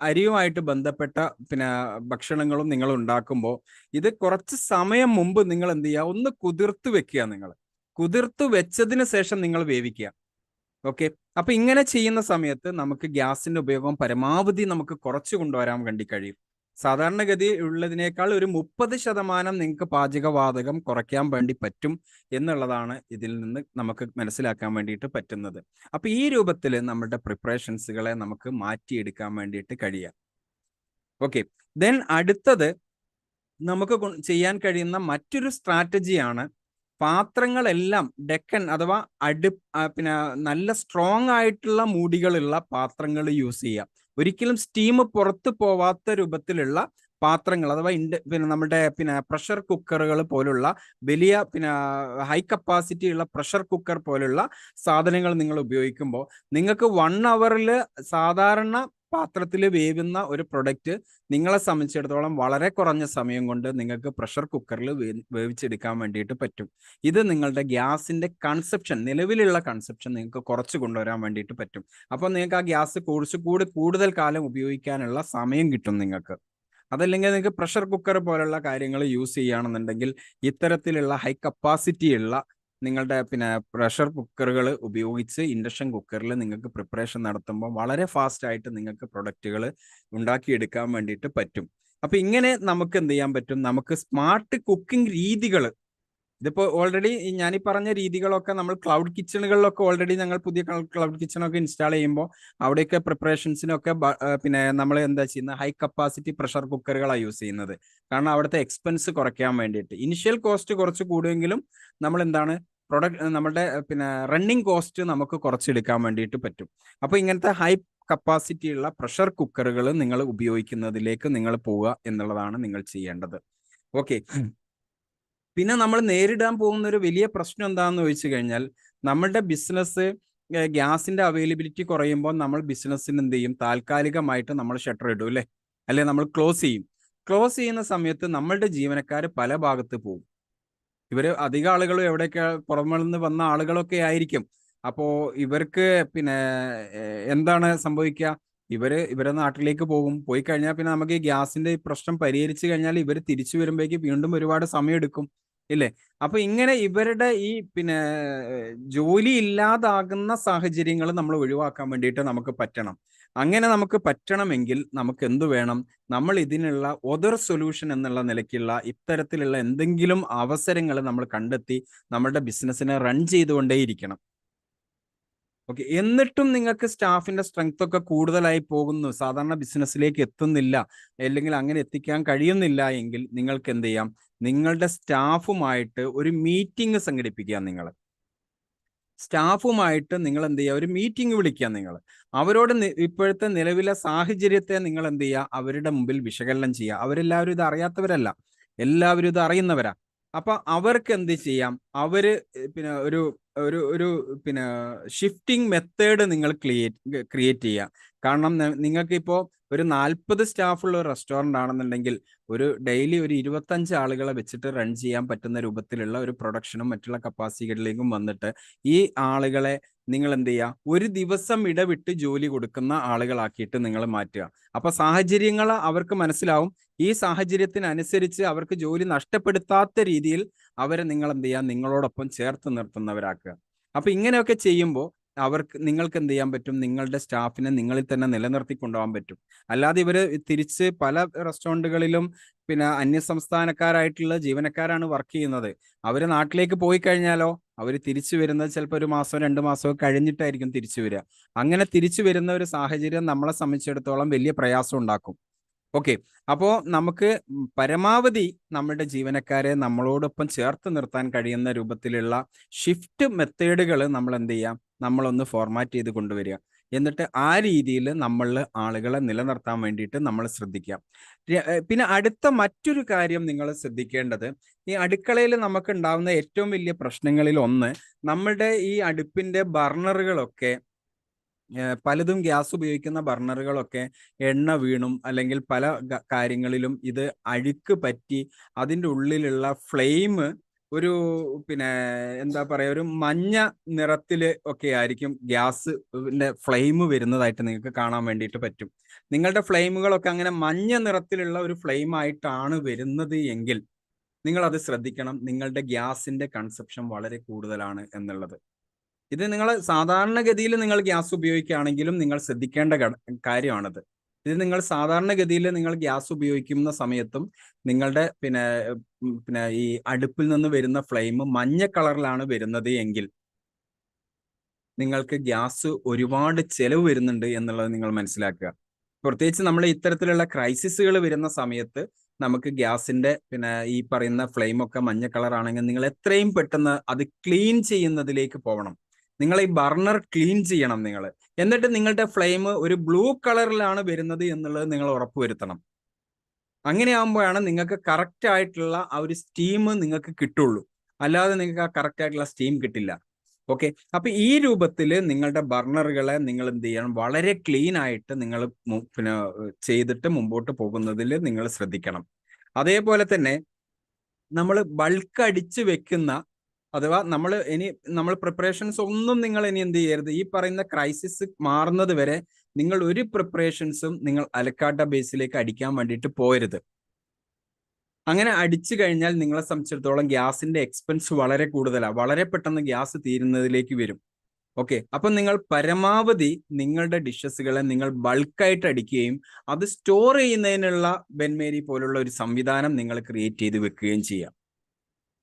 അരിയുമായിട്ട് ബന്ധപ്പെട്ട പിന്നെ ഭക്ഷണങ്ങളും നിങ്ങൾ ഉണ്ടാക്കുമ്പോൾ ഇത് കുറച്ച് സമയം മുമ്പ് നിങ്ങൾ എന്ത് ചെയ്യുക, ഒന്ന് കുതിർത്ത് വെക്കുക. നിങ്ങൾ കുതിർത്ത് വെച്ചതിന് ശേഷം നിങ്ങൾ വേവിക്കുക. ഓക്കെ, അപ്പൊ ഇങ്ങനെ ചെയ്യുന്ന സമയത്ത് നമുക്ക് ഗ്യാസിന്റെ ഉപയോഗം പരമാവധി നമുക്ക് കുറച്ച് കൊണ്ടുവരാൻ വേണ്ടി കഴിയും. സാധാരണഗതി ഉള്ളതിനേക്കാൾ ഒരു 30% നിങ്ങൾക്ക് പാചകവാതകം കുറയ്ക്കാൻ വേണ്ടി പറ്റും എന്നുള്ളതാണ് ഇതിൽ നിന്ന് നമുക്ക് മനസ്സിലാക്കാൻ വേണ്ടിയിട്ട് പറ്റുന്നത്. അപ്പൊ ഈ രൂപത്തിൽ നമ്മുടെ പ്രിപ്പറേഷൻസുകളെ നമുക്ക് മാറ്റിയെടുക്കാൻ വേണ്ടിയിട്ട് കഴിയാം. ഓക്കെ, ദെൻ അടുത്തത് നമുക്ക് ചെയ്യാൻ കഴിയുന്ന മറ്റൊരു സ്ട്രാറ്റജിയാണ്, പാത്രങ്ങളെല്ലാം ഡെക്കൻ അഥവാ പിന്നെ നല്ല സ്ട്രോങ് ആയിട്ടുള്ള മൂടികളുള്ള പാത്രങ്ങൾ യൂസ് ചെയ്യുക. ഒരിക്കലും സ്റ്റീം പുറത്തു പോവാത്ത രൂപത്തിലുള്ള പാത്രങ്ങൾ, അഥവാ പിന്നെ നമ്മുടെ പിന്നെ പ്രഷർ കുക്കറുകൾ പോലുള്ള വലിയ പിന്നെ ഹൈ കപ്പാസിറ്റി ഉള്ള പ്രഷർ കുക്കർ പോലുള്ള സാധനങ്ങൾ നിങ്ങൾ ഉപയോഗിക്കുമ്പോൾ നിങ്ങൾക്ക് 1 hourൽ സാധാരണ പാത്രത്തിൽ വേവുന്ന ഒരു പ്രൊഡക്റ്റ് നിങ്ങളെ സംബന്ധിച്ചിടത്തോളം വളരെ കുറഞ്ഞ സമയം കൊണ്ട് നിങ്ങൾക്ക് പ്രഷർ കുക്കറിൽ വേവിച്ചെടുക്കാൻ വേണ്ടിയിട്ട് പറ്റും. ഇത് നിങ്ങളുടെ ഗ്യാസിന്റെ കൺസപ്ഷൻ, നിലവിലുള്ള കൺസപ്ഷൻ നിങ്ങൾക്ക് കുറച്ച് കൊണ്ടുവരാൻ വേണ്ടിയിട്ട് പറ്റും. അപ്പോൾ നിങ്ങൾക്ക് ആ ഗ്യാസ് കൂടുതൽ കാലം ഉപയോഗിക്കാനുള്ള സമയം കിട്ടും നിങ്ങൾക്ക്. അതല്ലെങ്കിൽ നിങ്ങൾക്ക് പ്രഷർ കുക്കർ പോലുള്ള കാര്യങ്ങൾ യൂസ് ചെയ്യുകയാണെന്നുണ്ടെങ്കിൽ ഇത്തരത്തിലുള്ള ഹൈ കപ്പാസിറ്റി ഉള്ള നിങ്ങളുടെ പിന്നെ പ്രഷർ കുക്കറുകൾ ഉപയോഗിച്ച് ഇൻഡക്ഷൻ കുക്കറിൽ നിങ്ങൾക്ക് പ്രിപ്പറേഷൻ നടത്തുമ്പോൾ വളരെ ഫാസ്റ്റ് ആയിട്ട് നിങ്ങൾക്ക് പ്രൊഡക്റ്റുകൾ ഉണ്ടാക്കിയെടുക്കാൻ വേണ്ടിയിട്ട് പറ്റും. അപ്പൊ ഇങ്ങനെ നമുക്ക് എന്ത് ചെയ്യാൻ പറ്റും, നമുക്ക് സ്മാർട്ട് കുക്കിംഗ് രീതികൾ ഇതിപ്പോ ഓൾറെഡി ഞാനീ പറഞ്ഞ രീതികളൊക്കെ നമ്മൾ ക്ലൗഡ് കിച്ചണുകളിലൊക്കെ ഓൾറെഡി ഞങ്ങൾ പുതിയ ക്ലൗഡ് കിച്ചണൊക്കെ ഇൻസ്റ്റാൾ ചെയ്യുമ്പോൾ അവിടെയൊക്കെ പ്രിപ്പറേഷൻസിനൊക്കെ പിന്നെ നമ്മൾ എന്താ ചെയ്യുന്നത്, ഹൈ കപ്പാസിറ്റി പ്രഷർ കുക്കറുകളാണ് യൂസ് ചെയ്യുന്നത്. കാരണം അവിടുത്തെ എക്സ്പെൻസ് കുറയ്ക്കാൻ വേണ്ടിയിട്ട്. ഇനിഷ്യൽ കോസ്റ്റ് കുറച്ച് കൂടുമെങ്കിലും നമ്മൾ എന്താണ് നമ്മുടെ പിന്നെ റണ്ണിങ് കോസ്റ്റ് നമുക്ക് കുറച്ചെടുക്കാൻ വേണ്ടിയിട്ട് പറ്റും. അപ്പോൾ ഇങ്ങനത്തെ ഹൈ കപ്പാസിറ്റി ഉള്ള പ്രഷർ കുക്കറുകൾ നിങ്ങൾ ഉപയോഗിക്കുന്നതിലേക്ക് നിങ്ങൾ പോവുക എന്നുള്ളതാണ് നിങ്ങൾ ചെയ്യേണ്ടത്. ഓക്കെ. പിന്നെ നമ്മൾ നേരിടാൻ പോകുന്ന ഒരു വലിയ പ്രശ്നം എന്താണെന്ന് ചോദിച്ചു കഴിഞ്ഞാൽ, നമ്മളുടെ ബിസിനസ് ഗ്യാസിന്റെ അവൈലബിലിറ്റി കുറയുമ്പോൾ നമ്മൾ ബിസിനസ്സിന് എന്ത് ചെയ്യും, താൽക്കാലികമായിട്ട് നമ്മൾ ഷട്ടർ ഇടും അല്ലേ, അല്ലെ നമ്മൾ ക്ലോസ് ചെയ്യും. ക്ലോസ് ചെയ്യുന്ന സമയത്ത് നമ്മളുടെ ജീവനക്കാർ പല ഭാഗത്ത് പോകും. ഇവര് അധികം ആളുകളും എവിടെയൊക്കെ പുറമെ നിന്ന് വന്ന ആളുകളൊക്കെ ആയിരിക്കും. അപ്പോ ഇവർക്ക് പിന്നെ എന്താണ് സംഭവിക്കുക, ഇവരെ നാട്ടിലേക്ക് പോകും. പോയി കഴിഞ്ഞാൽ പിന്നെ നമുക്ക് ഈ ഗ്യാസിന്റെ പ്രശ്നം പരിഹരിച്ചു കഴിഞ്ഞാൽ ഇവർ തിരിച്ചു വരുമ്പോഴേക്ക് വീണ്ടും ഒരുപാട് സമയം എടുക്കും ഇല്ലേ. അപ്പൊ ഇങ്ങനെ ഇവരുടെ ഈ പിന്നെ ജോലി ഇല്ലാതാകുന്ന സാഹചര്യങ്ങൾ നമ്മൾ ഒഴിവാക്കാൻ വേണ്ടിയിട്ട് നമുക്ക് പറ്റണം. അങ്ങനെ നമുക്ക് പറ്റണമെങ്കിൽ നമുക്ക് എന്തു വേണം, നമ്മൾ ഇതിനുള്ള ഒതർ സൊല്യൂഷൻ എന്നുള്ള നിലയ്ക്കുള്ള ഇത്തരത്തിലുള്ള എന്തെങ്കിലും അവസരങ്ങൾ നമ്മൾ കണ്ടെത്തി നമ്മുടെ ബിസിനസ്സിനെ റൺ ചെയ്തുകൊണ്ടേയിരിക്കണം. ഓക്കെ. എന്നിട്ടും നിങ്ങൾക്ക് സ്റ്റാഫിന്റെ സ്ട്രെങ്ത് ഒക്കെ കൂടുതലായി പോകുന്നു, സാധാരണ ബിസിനസ്സിലേക്ക് എത്തുന്നില്ല, അല്ലെങ്കിൽ അങ്ങനെ എത്തിക്കാൻ കഴിയുന്നില്ല എങ്കിൽ നിങ്ങൾക്ക് എന്ത് ചെയ്യാം, നിങ്ങളുടെ സ്റ്റാഫുമായിട്ട് ഒരു മീറ്റിംഗ് സംഘടിപ്പിക്കുക. സ്റ്റാഫുമായിട്ട് നിങ്ങൾ എന്ത് ചെയ്യുക, ഒരു മീറ്റിംഗ് വിളിക്കുക. അവരോട് ഇപ്പോഴത്തെ നിലവിലെ സാഹചര്യത്തെ നിങ്ങൾ എന്ത് ചെയ്യുക, അവരുടെ മുമ്പിൽ വിശകലനം ചെയ്യുക. അവരെല്ലാവരും ഇത് അറിയാത്തവരല്ല, എല്ലാവരും ഇത് അറിയുന്നവരാ. അപ്പൊ അവർക്ക് എന്ത് ചെയ്യാം, അവര് പിന്നെ ഒരു ഒരു ഒരു പിന്നെ ഷിഫ്റ്റിംഗ് മെത്തേഡ് നിങ്ങൾ ക്രിയേറ്റ് ചെയ്യുക. കാരണം നിങ്ങൾക്ക് ഇപ്പോൾ ഒരു 40 സ്റ്റാഫുള്ള ഒരു റെസ്റ്റോറൻ്റ് ആണെന്നുണ്ടെങ്കിൽ ഒരു ഡെയിലി ഒരു 25 ആളുകളെ വെച്ചിട്ട് റൺ ചെയ്യാൻ പറ്റുന്ന രൂപത്തിലുള്ള ഒരു പ്രൊഡക്ഷനും മറ്റുള്ള കപ്പാസിറ്റികളിലേക്കും വന്നിട്ട് ഈ ആളുകളെ നിങ്ങൾ എന്ത് ചെയ്യുക, ഒരു ദിവസം ഇടവിട്ട് ജോലി കൊടുക്കുന്ന ആളുകളാക്കിയിട്ട് നിങ്ങൾ മാറ്റുക. അപ്പൊ സാഹചര്യങ്ങൾ അവർക്ക് മനസ്സിലാവും. ഈ സാഹചര്യത്തിനനുസരിച്ച് അവർക്ക് ജോലി നഷ്ടപ്പെടുത്താത്ത രീതിയിൽ അവരെ നിങ്ങൾ എന്ത് ചെയ്യുക, നിങ്ങളോടൊപ്പം ചേർത്ത് നിർത്തുന്നവരാക്കുക. അപ്പൊ ഇങ്ങനെയൊക്കെ ചെയ്യുമ്പോൾ നിങ്ങൾക്ക് എന്ത് ചെയ്യാൻ പറ്റും, നിങ്ങളുടെ സ്റ്റാഫിനെ നിങ്ങളിൽ തന്നെ നിലനിർത്തി കൊണ്ടുപോകാൻ പറ്റും. അല്ലാതെ ഇവര് തിരിച്ച് പല റെസ്റ്റോറൻറ്റുകളിലും പിന്നെ അന്യസംസ്ഥാനക്കാരായിട്ടുള്ള ജീവനക്കാരാണ് വർക്ക് ചെയ്യുന്നത്. അവര് നാട്ടിലേക്ക് പോയി കഴിഞ്ഞാലോ അവർ തിരിച്ചു വരുന്നത് ചിലപ്പോൾ 1 മാസമോ 2 മാസമോ കഴിഞ്ഞിട്ടായിരിക്കും തിരിച്ചു വരിക. അങ്ങനെ തിരിച്ചു വരുന്ന ഒരു സാഹചര്യം നമ്മളെ സംബന്ധിച്ചിടത്തോളം വലിയ പ്രയാസം ഉണ്ടാക്കും. ഓക്കെ. അപ്പോൾ നമുക്ക് പരമാവധി നമ്മുടെ ജീവനക്കാരെ നമ്മളോടൊപ്പം ചേർത്ത് നിർത്താൻ കഴിയുന്ന രൂപത്തിലുള്ള ഷിഫ്റ്റ് മെത്തേഡുകൾ നമ്മൾ എന്ത് ചെയ്യാം, നമ്മളൊന്ന് ഫോർമാറ്റ് ചെയ്ത് കൊണ്ടുവരിക. എന്നിട്ട് ആ രീതിയിൽ നമ്മൾ ആളുകളെ നിലനിർത്താൻ വേണ്ടിയിട്ട് നമ്മൾ ശ്രദ്ധിക്കാം. പിന്നെ അടുത്ത മറ്റൊരു കാര്യം നിങ്ങൾ ശ്രദ്ധിക്കേണ്ടത്, ഈ അടുക്കളയിൽ നമുക്ക് ഉണ്ടാകുന്ന ഏറ്റവും വലിയ പ്രശ്നങ്ങളിൽ ഒന്ന്, നമ്മളുടെ ഈ അടുപ്പിന്റെ ബർണറുകളൊക്കെ പലതും ഗ്യാസ് ഉപയോഗിക്കുന്ന ബർണറുകളൊക്കെ എണ്ണ വീണും അല്ലെങ്കിൽ പല കാര്യങ്ങളിലും ഇത് അഴുക്ക് പറ്റി അതിൻ്റെ ഉള്ളിലുള്ള ഫ്ലെയിം ഒരു പിന്നെ എന്താ പറയാ, ഒരു മഞ്ഞ നിറത്തില് ഒക്കെ ആയിരിക്കും ഗ്യാസിന്റെ ഫ്ലെയിം വരുന്നതായിട്ട് നിങ്ങൾക്ക് കാണാൻ വേണ്ടിയിട്ട് പറ്റും. നിങ്ങളുടെ ഫ്ലെയിമുകളൊക്കെ അങ്ങനെ മഞ്ഞ നിറത്തിലുള്ള ഒരു ഫ്ലെയിം ആയിട്ടാണ് വരുന്നത് എങ്കിൽ നിങ്ങൾ അത് ശ്രദ്ധിക്കണം. നിങ്ങളുടെ ഗ്യാസിന്റെ കൺസപ്ഷൻ വളരെ കൂടുതലാണ് എന്നുള്ളത്. ഇത് നിങ്ങൾ സാധാരണഗതിയിൽ നിങ്ങൾ ഗ്യാസ് ഉപയോഗിക്കുകയാണെങ്കിലും നിങ്ങൾ ശ്രദ്ധിക്കേണ്ട കാര്യമാണിത്. ഇത് നിങ്ങൾ സാധാരണഗതിയിൽ നിങ്ങൾ ഗ്യാസ് ഉപയോഗിക്കുന്ന സമയത്തും നിങ്ങളുടെ പിന്നെ ഈ അടുപ്പിൽ നിന്ന് വരുന്ന ഫ്ലെയിം മഞ്ഞ കളറിലാണ് വരുന്നത് എങ്കിൽ നിങ്ങൾക്ക് ഗ്യാസ് ഒരുപാട് ചെലവ് വരുന്നുണ്ട് എന്നുള്ളത് നിങ്ങൾ മനസ്സിലാക്കുക. പ്രത്യേകിച്ച് നമ്മൾ ഇത്തരത്തിലുള്ള ക്രൈസിസുകൾ വരുന്ന സമയത്ത് നമുക്ക് ഗ്യാസിന്റെ ഈ പറയുന്ന ഫ്ലെയിം ഒക്കെ മഞ്ഞ കളർ ആണെങ്കിൽ നിങ്ങൾ എത്രയും പെട്ടെന്ന് അത് ക്ലീൻ ചെയ്യുന്നതിലേക്ക് പോകണം. നിങ്ങൾ ഈ ബർണർ ക്ലീൻ ചെയ്യണം എന്നിട്ട് നിങ്ങളുടെ ഫ്ലെയിം ഒരു ബ്ലൂ കളറിലാണ് വരുന്നത് എന്നുള്ളത് നിങ്ങൾ ഉറപ്പുവരുത്തണം. അങ്ങനെ ആകുമ്പോഴാണ് നിങ്ങൾക്ക് കറക്റ്റ് ആയിട്ടുള്ള ആ ഒരു സ്റ്റീം നിങ്ങൾക്ക് കിട്ടുള്ളൂ. അല്ലാതെ നിങ്ങൾക്ക് ആ കറക്റ്റ് ആയിട്ടുള്ള സ്റ്റീം കിട്ടില്ല. ഓക്കെ. അപ്പൊ ഈ രൂപത്തിൽ നിങ്ങളുടെ ബർണറുകളെ നിങ്ങൾ എന്ത് ചെയ്യണം, വളരെ ക്ലീൻ ആയിട്ട് നിങ്ങൾ ചെയ്തിട്ട് മുമ്പോട്ട് പോകുന്നതിൽ നിങ്ങൾ ശ്രദ്ധിക്കണം. അതേപോലെ തന്നെ നമ്മൾ ബൾക്ക് അടിച്ച് വെക്കുന്ന, അഥവാ നമ്മൾ പ്രിപ്പറേഷൻസ് ഒന്നും നിങ്ങൾ ഇനി എന്ത് ചെയ്യരുത്, ഈ പറയുന്ന ക്രൈസിസ് മാറുന്നത് വരെ നിങ്ങൾ ഒരു പ്രിപ്പറേഷൻസും നിങ്ങൾ അലക്കാട്ട ബേസിലേക്ക് അടിക്കാൻ വേണ്ടിയിട്ട് പോരുത്. അങ്ങനെ അടിച്ചു കഴിഞ്ഞാൽ നിങ്ങളെ സംബന്ധിച്ചിടത്തോളം ഗ്യാസിന്റെ എക്സ്പെൻസ് വളരെ കൂടുതലാണ്. വളരെ പെട്ടെന്ന് ഗ്യാസ് തീരുന്നതിലേക്ക് വരും. ഓക്കെ. അപ്പൊ നിങ്ങൾ പരമാവധി നിങ്ങളുടെ ഡിഷസുകളെ നിങ്ങൾ ബൾക്കായിട്ട് അടിക്കുകയും അത് സ്റ്റോർ ചെയ്യുന്നതിനുള്ള ബെൻമേരി പോലുള്ള ഒരു സംവിധാനം നിങ്ങൾ ക്രിയേറ്റ് ചെയ്ത് വെക്കുകയും ചെയ്യാം.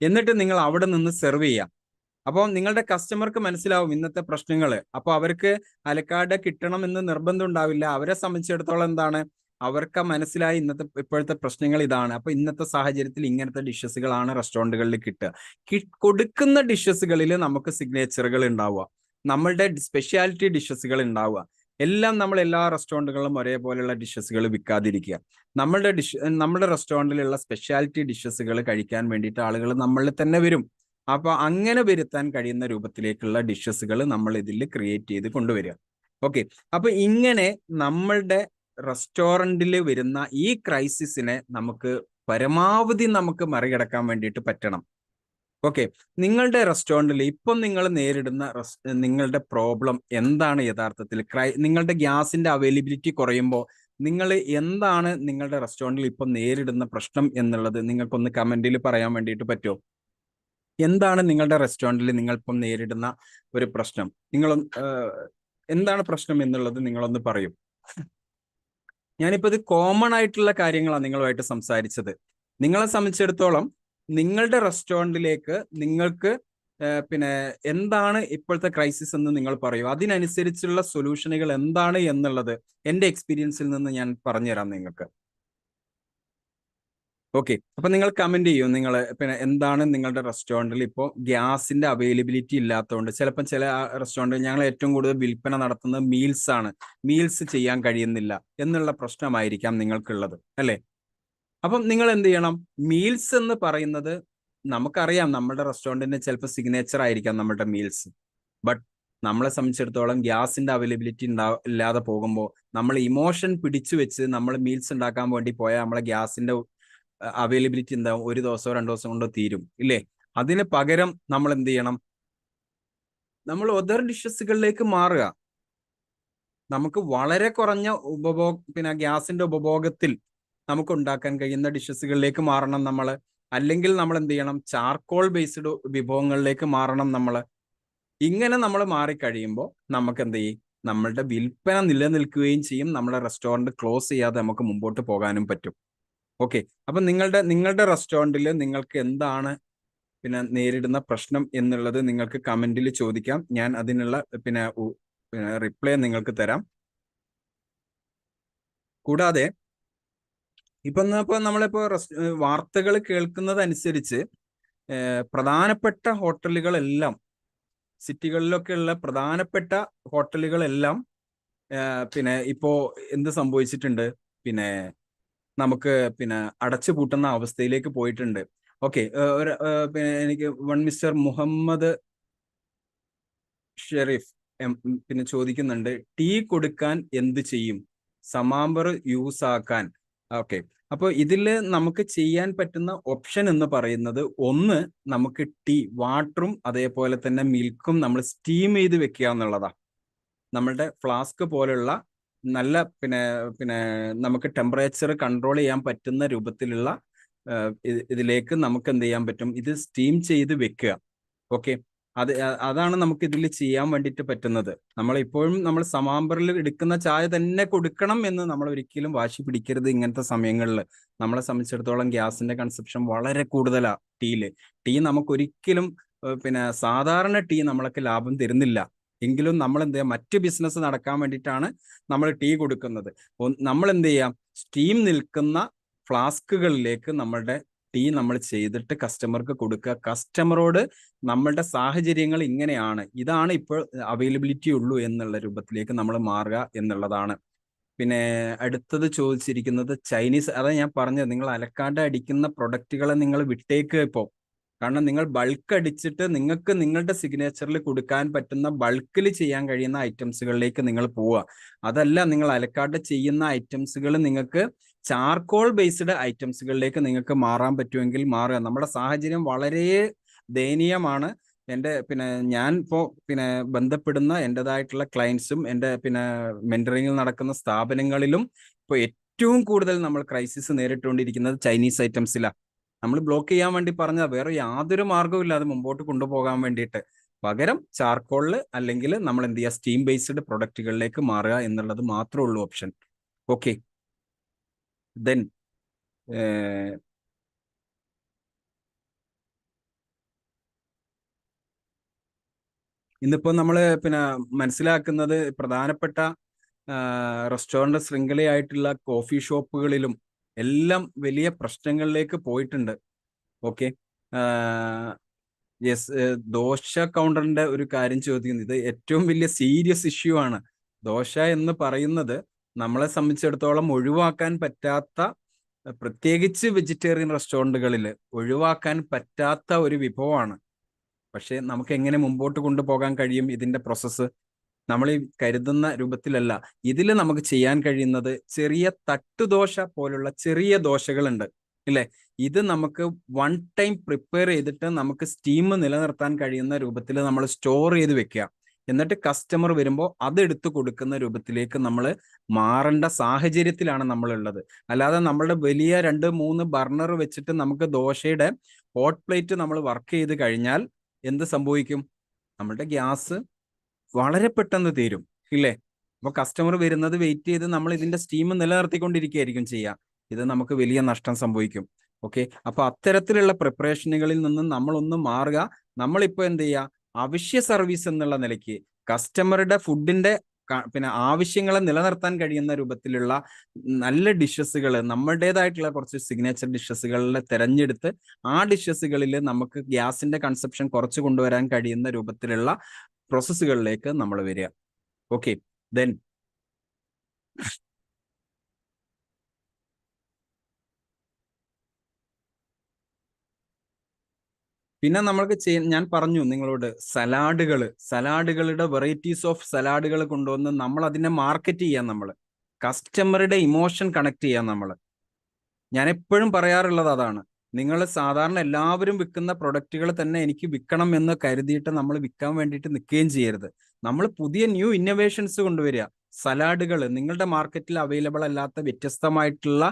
എന്നിട്ട് നിങ്ങൾ അവിടെ നിന്ന് സെർവ് ചെയ്യാം. അപ്പോൾ നിങ്ങളുടെ കസ്റ്റമർക്ക് മനസ്സിലാവും ഇന്നത്തെ പ്രശ്നങ്ങൾ. അപ്പോൾ അവർക്ക് അലക്കാടെ കിട്ടണം എന്ന് നിർബന്ധം ഉണ്ടാവില്ല. അവരെ സംബന്ധിച്ചിടത്തോളം എന്താണ്, അവർക്ക് മനസ്സിലായി ഇപ്പോഴത്തെ പ്രശ്നങ്ങൾ ഇതാണ്. അപ്പൊ ഇന്നത്തെ സാഹചര്യത്തിൽ ഇങ്ങനത്തെ ഡിഷസുകളാണ് റെസ്റ്റോറൻറ്റുകളിൽ കിട്ടുക. കൊടുക്കുന്ന ഡിഷസുകളിൽ നമുക്ക് സിഗ്നേച്ചറുകൾ ഉണ്ടാവുക, നമ്മളുടെ സ്പെഷ്യാലിറ്റി ഡിഷസുകൾ ഉണ്ടാവുക. എല്ലാം നമ്മൾ എല്ലാ റെസ്റ്റോറൻറ്റുകളിലും ഒരേപോലെയുള്ള ഡിഷസുകൾ വിൽക്കാതിരിക്കുക. നമ്മുടെ റെസ്റ്റോറൻറ്റിലുള്ള സ്പെഷ്യാലിറ്റി ഡിഷസുകൾ കഴിക്കാൻ വേണ്ടിയിട്ട് ആളുകൾ നമ്മളിൽ തന്നെ വരും. അപ്പൊ അങ്ങനെ വരുത്താൻ കഴിയുന്ന രൂപത്തിലേക്കുള്ള ഡിഷസുകൾ നമ്മൾ ഇതിൽ ക്രിയേറ്റ് ചെയ്ത് കൊണ്ടുവരിക. ഓക്കെ, അപ്പൊ ഇങ്ങനെ നമ്മളുടെ റെസ്റ്റോറൻറ്റിൽ വരുന്ന ഈ ക്രൈസിസിനെ പരമാവധി നമുക്ക് മറികടക്കാൻ വേണ്ടിയിട്ട് പറ്റണം. ഓക്കെ, നിങ്ങളുടെ റെസ്റ്റോറൻറ്റിൽ ഇപ്പം നിങ്ങൾ നേരിടുന്ന നിങ്ങളുടെ പ്രോബ്ലം എന്താണ്? യഥാർത്ഥത്തിൽ നിങ്ങളുടെ ഗ്യാസിന്റെ അവൈലബിലിറ്റി കുറയുമ്പോൾ നിങ്ങൾ എന്താണ് നിങ്ങളുടെ റെസ്റ്റോറൻറ്റിൽ ഇപ്പം നേരിടുന്ന പ്രശ്നം എന്നുള്ളത് നിങ്ങൾക്കൊന്ന് കമന്റിൽ പറയാൻ വേണ്ടിയിട്ട് പറ്റുമോ? എന്താണ് നിങ്ങളുടെ റെസ്റ്റോറൻറ്റിൽ നിങ്ങളിപ്പം നേരിടുന്ന ഒരു പ്രശ്നം? എന്താണ് പ്രശ്നം എന്നുള്ളത് നിങ്ങളൊന്ന് പറയും. ഞാനിപ്പോൾ ഇത് കോമൺ ആയിട്ടുള്ള കാര്യങ്ങളാണ് നിങ്ങളുമായിട്ട് സംസാരിച്ചത്. നിങ്ങളെ സംബന്ധിച്ചിടത്തോളം നിങ്ങളുടെ റെസ്റ്റോറൻറ്റിലേക്ക് നിങ്ങൾക്ക് എന്താണ് ഇപ്പോഴത്തെ ക്രൈസിസ് എന്ന് നിങ്ങൾ പറയൂ. അതിനനുസരിച്ചുള്ള സൊല്യൂഷനുകൾ എന്താണ് എന്നുള്ളത് എൻ്റെ എക്സ്പീരിയൻസിൽ നിന്ന് ഞാൻ പറഞ്ഞുതരാം നിങ്ങൾക്ക്. ഓക്കെ, അപ്പൊ നിങ്ങൾ കമന്റ് ചെയ്യൂ. നിങ്ങൾ എന്താണ് നിങ്ങളുടെ റെസ്റ്റോറൻറ്റിൽ ഇപ്പോൾ ഗ്യാസിന്റെ അവൈലബിലിറ്റി ഇല്ലാത്തതുകൊണ്ട്, ചിലപ്പോൾ ചില റെസ്റ്റോറൻറ്റ് ഞങ്ങൾ ഏറ്റവും കൂടുതൽ വിൽപ്പന നടത്തുന്നത് മീൽസ് ആണ്, മീൽസ് ചെയ്യാൻ കഴിയുന്നില്ല എന്നുള്ള പ്രശ്നമായിരിക്കാം നിങ്ങൾക്കുള്ളത്, അല്ലേ? അപ്പം നിങ്ങൾ എന്ത് ചെയ്യണം? മീൽസ് എന്ന് പറയുന്നത് നമുക്കറിയാം, നമ്മുടെ റെസ്റ്റോറൻറ്റിന്റെ ചിലപ്പോൾ സിഗ്നേച്ചർ ആയിരിക്കാം നമ്മുടെ മീൽസ്. ബട്ട് നമ്മളെ സംബന്ധിച്ചിടത്തോളം ഗ്യാസിന്റെ അവൈലബിലിറ്റി ഇല്ലാതെ പോകുമ്പോൾ നമ്മൾ ഇമോഷൻ പിടിച്ചു വെച്ച് നമ്മൾ മീൽസ് ഉണ്ടാക്കാൻ വേണ്ടി പോയാൽ നമ്മളെ ഗ്യാസിന്റെ അവൈലബിലിറ്റി എന്താവും? ഒരു ദിവസമോ 2 ദിവസം കൊണ്ടോ തീരും, ഇല്ലേ? അതിന് പകരം നമ്മൾ എന്ത് ചെയ്യണം? നമ്മൾ ഒതർ ഡിഷസുകളിലേക്ക് മാറുക. നമുക്ക് വളരെ കുറഞ്ഞ ഗ്യാസിന്റെ ഉപഭോഗത്തിൽ നമുക്ക് ഉണ്ടാക്കാൻ കഴിയുന്ന ഡിഷസുകളിലേക്ക് മാറണം നമ്മൾ. അല്ലെങ്കിൽ നമ്മൾ എന്ത് ചെയ്യണം? ചാർക്കോൾ ബേസ്ഡ് വിഭവങ്ങളിലേക്ക് മാറണം നമ്മൾ. ഇങ്ങനെ നമ്മൾ മാറിക്കഴിയുമ്പോൾ നമുക്ക് എന്ത് ചെയ്യും? നമ്മളുടെ വിൽപ്പന നിലനിൽക്കുകയും ചെയ്യും, നമ്മുടെ റെസ്റ്റോറൻറ്റ് ക്ലോസ് ചെയ്യാതെ നമുക്ക് മുമ്പോട്ട് പോകാനും പറ്റും. ഓക്കെ, അപ്പൊ നിങ്ങളുടെ റെസ്റ്റോറൻറ്റിൽ നിങ്ങൾക്ക് എന്താണ് നേരിടുന്ന പ്രശ്നം എന്നുള്ളത് നിങ്ങൾക്ക് കമന്റിൽ ചോദിക്കാം. ഞാൻ അതിനുള്ള റിപ്ലൈ നിങ്ങൾക്ക് തരാം. കൂടാതെ ഇപ്പൊ നമ്മളിപ്പോ വാർത്തകൾ കേൾക്കുന്നതനുസരിച്ച് പ്രധാനപ്പെട്ട ഹോട്ടലുകളെല്ലാം, സിറ്റികളിലൊക്കെ ഉള്ള പ്രധാനപ്പെട്ട ഹോട്ടലുകളെല്ലാം ഇപ്പോ എന്ത് സംഭവിച്ചിട്ടുണ്ട്? നമുക്ക് അടച്ചുപൂട്ടുന്ന അവസ്ഥയിലേക്ക് പോയിട്ടുണ്ട്. ഓക്കെ, എനിക്ക് മിസ്റ്റർ മുഹമ്മദ് ഷെരീഫ് ചോദിക്കുന്നുണ്ട്, ടീ കൊടുക്കാൻ എന്ത് ചെയ്യും? സമാമ്പർ യൂസ് ആക്കാൻ. ഓക്കെ, അപ്പോൾ ഇതിൽ നമുക്ക് ചെയ്യാൻ പറ്റുന്ന ഓപ്ഷൻ എന്ന് പറയുന്നത്, ഒന്ന്, നമുക്ക് വാട്ടറും അതേപോലെ തന്നെ മിൽക്കും നമ്മൾ സ്റ്റീം ചെയ്ത് വെക്കുക എന്നുള്ളതാണ്. നമ്മളുടെ ഫ്ലാസ്ക് പോലുള്ള നല്ല നമുക്ക് ടെമ്പറേച്ചർ കൺട്രോൾ ചെയ്യാൻ പറ്റുന്ന രൂപത്തിലുള്ള ഇതിലേക്ക് നമുക്ക് എന്ത് ചെയ്യാൻ പറ്റും? ഇത് സ്റ്റീം ചെയ്ത് വെക്കുക. ഓക്കെ, അതാണ് നമുക്ക് ഇതിൽ ചെയ്യാൻ വേണ്ടിയിട്ട് പറ്റുന്നത്. നമ്മളിപ്പോഴും നമ്മൾ സമാമ്പറിൽ എടുക്കുന്ന ചായ തന്നെ കൊടുക്കണം എന്ന് നമ്മൾ ഒരിക്കലും വാശി പിടിക്കരുത്. ഇങ്ങനത്തെ സമയങ്ങളിൽ നമ്മളെ സംബന്ധിച്ചിടത്തോളം ഗ്യാസിന്റെ കൺസപ്ഷൻ വളരെ കൂടുതലാണ് ടീയില്. ടീ നമുക്കൊരിക്കലും സാധാരണ ടീ നമ്മൾക്ക് ലാഭം തരുന്നില്ല. എങ്കിലും നമ്മൾ എന്ത് ചെയ്യാം? മറ്റ് ബിസിനസ് നടക്കാൻ വേണ്ടിയിട്ടാണ് നമ്മൾ ടീ കൊടുക്കുന്നത്. നമ്മൾ എന്ത് ചെയ്യാം? സ്റ്റീം നിൽക്കുന്ന ഫ്ലാസ്കുകളിലേക്ക് നമ്മളുടെ ടീ നമ്മൾ ചെയ്തിട്ട് കസ്റ്റമർക്ക് കൊടുക്കുക. കസ്റ്റമറോട് നമ്മളുടെ സാഹചര്യങ്ങൾ ഇങ്ങനെയാണ്, ഇതാണ് ഇപ്പോൾ അവൈലബിലിറ്റി ഉള്ളൂ എന്നുള്ള രൂപത്തിലേക്ക് നമ്മൾ മാറുക എന്നുള്ളതാണ്. അടുത്തത് ചോദിച്ചിരിക്കുന്നത് ചൈനീസ്. അതാ ഞാൻ പറഞ്ഞത്, നിങ്ങൾ അലക്കാണ്ട് അടിക്കുന്ന പ്രൊഡക്റ്റുകളെ നിങ്ങൾ വിട്ടേക്കുക ഇപ്പോൾ. കാരണം നിങ്ങൾ ബൾക്ക് അടിച്ചിട്ട് നിങ്ങൾക്ക് നിങ്ങളുടെ സിഗ്നേച്ചറിൽ കൊടുക്കാൻ പറ്റുന്ന ബൾക്കിൽ ചെയ്യാൻ കഴിയുന്ന ഐറ്റംസുകളിലേക്ക് നിങ്ങൾ പോവുക. അതല്ല, നിങ്ങൾ അലക്കാണ്ട് ചെയ്യുന്ന ഐറ്റംസുകൾ നിങ്ങൾക്ക് ചാർക്കോൾ ബേസ്ഡ് ഐറ്റംസുകളിലേക്ക് നിങ്ങൾക്ക് മാറാൻ പറ്റുമെങ്കിൽ മാറുക. നമ്മുടെ സാഹചര്യം വളരെ ദയനീയമാണ്. ഞാൻ ഇപ്പോൾ ബന്ധപ്പെടുന്ന എൻ്റെതായിട്ടുള്ള ക്ലയൻസും എൻ്റെ മെന്ററിങ്ങിൽ നടക്കുന്ന സ്ഥാപനങ്ങളിലും ഇപ്പോൾ ഏറ്റവും കൂടുതൽ നമ്മൾ ക്രൈസിസ് നേരിട്ടുകൊണ്ടിരിക്കുന്നത് ചൈനീസ് ഐറ്റംസിലാണ്. നമ്മൾ ബ്ലോക്ക് ചെയ്യാൻ വേണ്ടി പറഞ്ഞാൽ വേറെ യാതൊരു മാർഗ്ഗവും ഇല്ല അത് മുമ്പോട്ട് കൊണ്ടുപോകാൻ വേണ്ടിയിട്ട്. പകരം ചാർക്കോളിൽ അല്ലെങ്കിൽ നമ്മൾ എന്ത് ചെയ്യുക? സ്റ്റീം ബേസ്ഡ് പ്രൊഡക്റ്റുകളിലേക്ക് മാറുക എന്നുള്ളത് മാത്രമേ ഉള്ളൂ ഓപ്ഷൻ. ഓക്കെ, ദെൻ ഇന്നിപ്പോ നമ്മൾ പിന്നെ മനസ്സിലാക്കുന്നത് പ്രധാനപ്പെട്ട റെസ്റ്റോറന്റ് ശൃംഖലയായിട്ടുള്ള കോഫി ഷോപ്പുകളിലും എല്ലാം വലിയ പ്രശ്നങ്ങളിലേക്ക് പോയിട്ടുണ്ട്. ഓക്കെ. യെസ്. ദോശ കൗണ്ടറിന്റെ ഒരു കാര്യം ചോദിക്കുന്നത്, ഇത് ഏറ്റവും വലിയ സീരിയസ് ഇഷ്യൂ ആണ്. ദോശ എന്ന് പറയുന്നത് നമ്മളെ സംബന്ധിച്ചിടത്തോളം ഒഴിവാക്കാൻ പറ്റാത്ത, പ്രത്യേകിച്ച് വെജിറ്റേറിയൻ റെസ്റ്റോറൻറ്റുകളിൽ ഒഴിവാക്കാൻ പറ്റാത്ത ഒരു വിഭവമാണ്. പക്ഷെ നമുക്ക് എങ്ങനെ മുമ്പോട്ട് കൊണ്ടുപോകാൻ കഴിയും ഇതിന്റെ പ്രോസസ്സ്? നമ്മൾ ഈ കരുതുന്ന രൂപത്തിലല്ല. ഇതിൽ നമുക്ക് ചെയ്യാൻ കഴിയുന്നത് ചെറിയ തട്ടുദോശ പോലുള്ള ചെറിയ ദോശകളുണ്ട്, ഇല്ലേ? ഇത് നമുക്ക് വൺ ടൈം പ്രിപ്പയർ ചെയ്തിട്ട് നമുക്ക് സ്റ്റീം നിലനിർത്താൻ കഴിയുന്ന രൂപത്തിൽ നമ്മൾ സ്റ്റോർ ചെയ്ത് വെക്കുക. എന്നിട്ട് കസ്റ്റമർ വരുമ്പോൾ അതെടുത്ത് കൊടുക്കുന്ന രൂപത്തിലേക്ക് നമ്മൾ മാറേണ്ട സാഹചര്യത്തിലാണ് നമ്മൾ ഉള്ളത്. അല്ലാതെ നമ്മളുടെ വലിയ 2-3 ബർണർ വെച്ചിട്ട് നമുക്ക് ദോശയുടെ ഹോട്ട് പ്ലേറ്റ് നമ്മൾ വർക്ക് ചെയ്ത് കഴിഞ്ഞാൽ എന്ത് സംഭവിക്കും? നമ്മളുടെ ഗ്യാസ് വളരെ പെട്ടെന്ന് തീരും, ഇല്ലേ? അപ്പൊ കസ്റ്റമർ വരുന്നത് വെയിറ്റ് ചെയ്ത് നമ്മൾ ഇതിന്റെ സ്റ്റീം നിലനിർത്തിക്കൊണ്ടിരിക്കുകയായിരിക്കും ചെയ്യുക. ഇത് നമുക്ക് വലിയ നഷ്ടം സംഭവിക്കും. ഓക്കെ. അപ്പൊ അത്തരത്തിലുള്ള പ്രിപ്പറേഷനുകളിൽ നിന്നും നമ്മളൊന്ന് മാറുക. നമ്മളിപ്പോ എന്ത് ചെയ്യുക? അവശ്യ സർവീസ് എന്നുള്ള നിലയ്ക്ക് കസ്റ്റമറുടെ ഫുഡിന്റെ പിന്നെ ആവശ്യങ്ങളെ നിലനിർത്താൻ കഴിയുന്ന രൂപത്തിലുള്ള നല്ല ഡിഷസുകൾ, നമ്മുടേതായിട്ടുള്ള കുറച്ച് സിഗ്നേച്ചർ ഡിഷസുകളിൽ തിരഞ്ഞെടുത്ത് ആ ഡിഷസുകളിൽ നമുക്ക് ഗ്യാസിന്റെ കൺസപ്ഷൻ കുറച്ച് കൊണ്ടുവരാൻ കഴിയുന്ന രൂപത്തിലുള്ള പ്രോസസ്സുകളിലേക്ക് നമ്മൾ വരിക. ഓക്കെ. ദെൻ പിന്നെ നമ്മൾക്ക് ഞാൻ പറഞ്ഞു നിങ്ങളോട്, സലാഡുകളുടെ വെറൈറ്റീസ് ഓഫ് സലാഡുകൾ കൊണ്ടുവന്ന് നമ്മൾ അതിനെ മാർക്കറ്റ് ചെയ്യാൻ, നമ്മൾ കസ്റ്റമറുടെ ഇമോഷൻ കണക്ട് ചെയ്യാൻ. ഞാൻ എപ്പോഴും പറയാറുള്ളത് അതാണ്. നിങ്ങൾ സാധാരണ എല്ലാവരും വിൽക്കുന്ന പ്രൊഡക്റ്റുകൾ തന്നെ എനിക്ക് വിൽക്കണം എന്ന് കരുതിയിട്ട് നമ്മൾ വിൽക്കാൻ വേണ്ടിയിട്ട് നിൽക്കുകയും ചെയ്യരുത്. നമ്മൾ പുതിയ ന്യൂ ഇന്നോവേഷൻസ് കൊണ്ടുവരിക. സലാഡുകൾ, നിങ്ങളുടെ മാർക്കറ്റിൽ അവൈലബിൾ അല്ലാത്ത വ്യത്യസ്തമായിട്ടുള്ള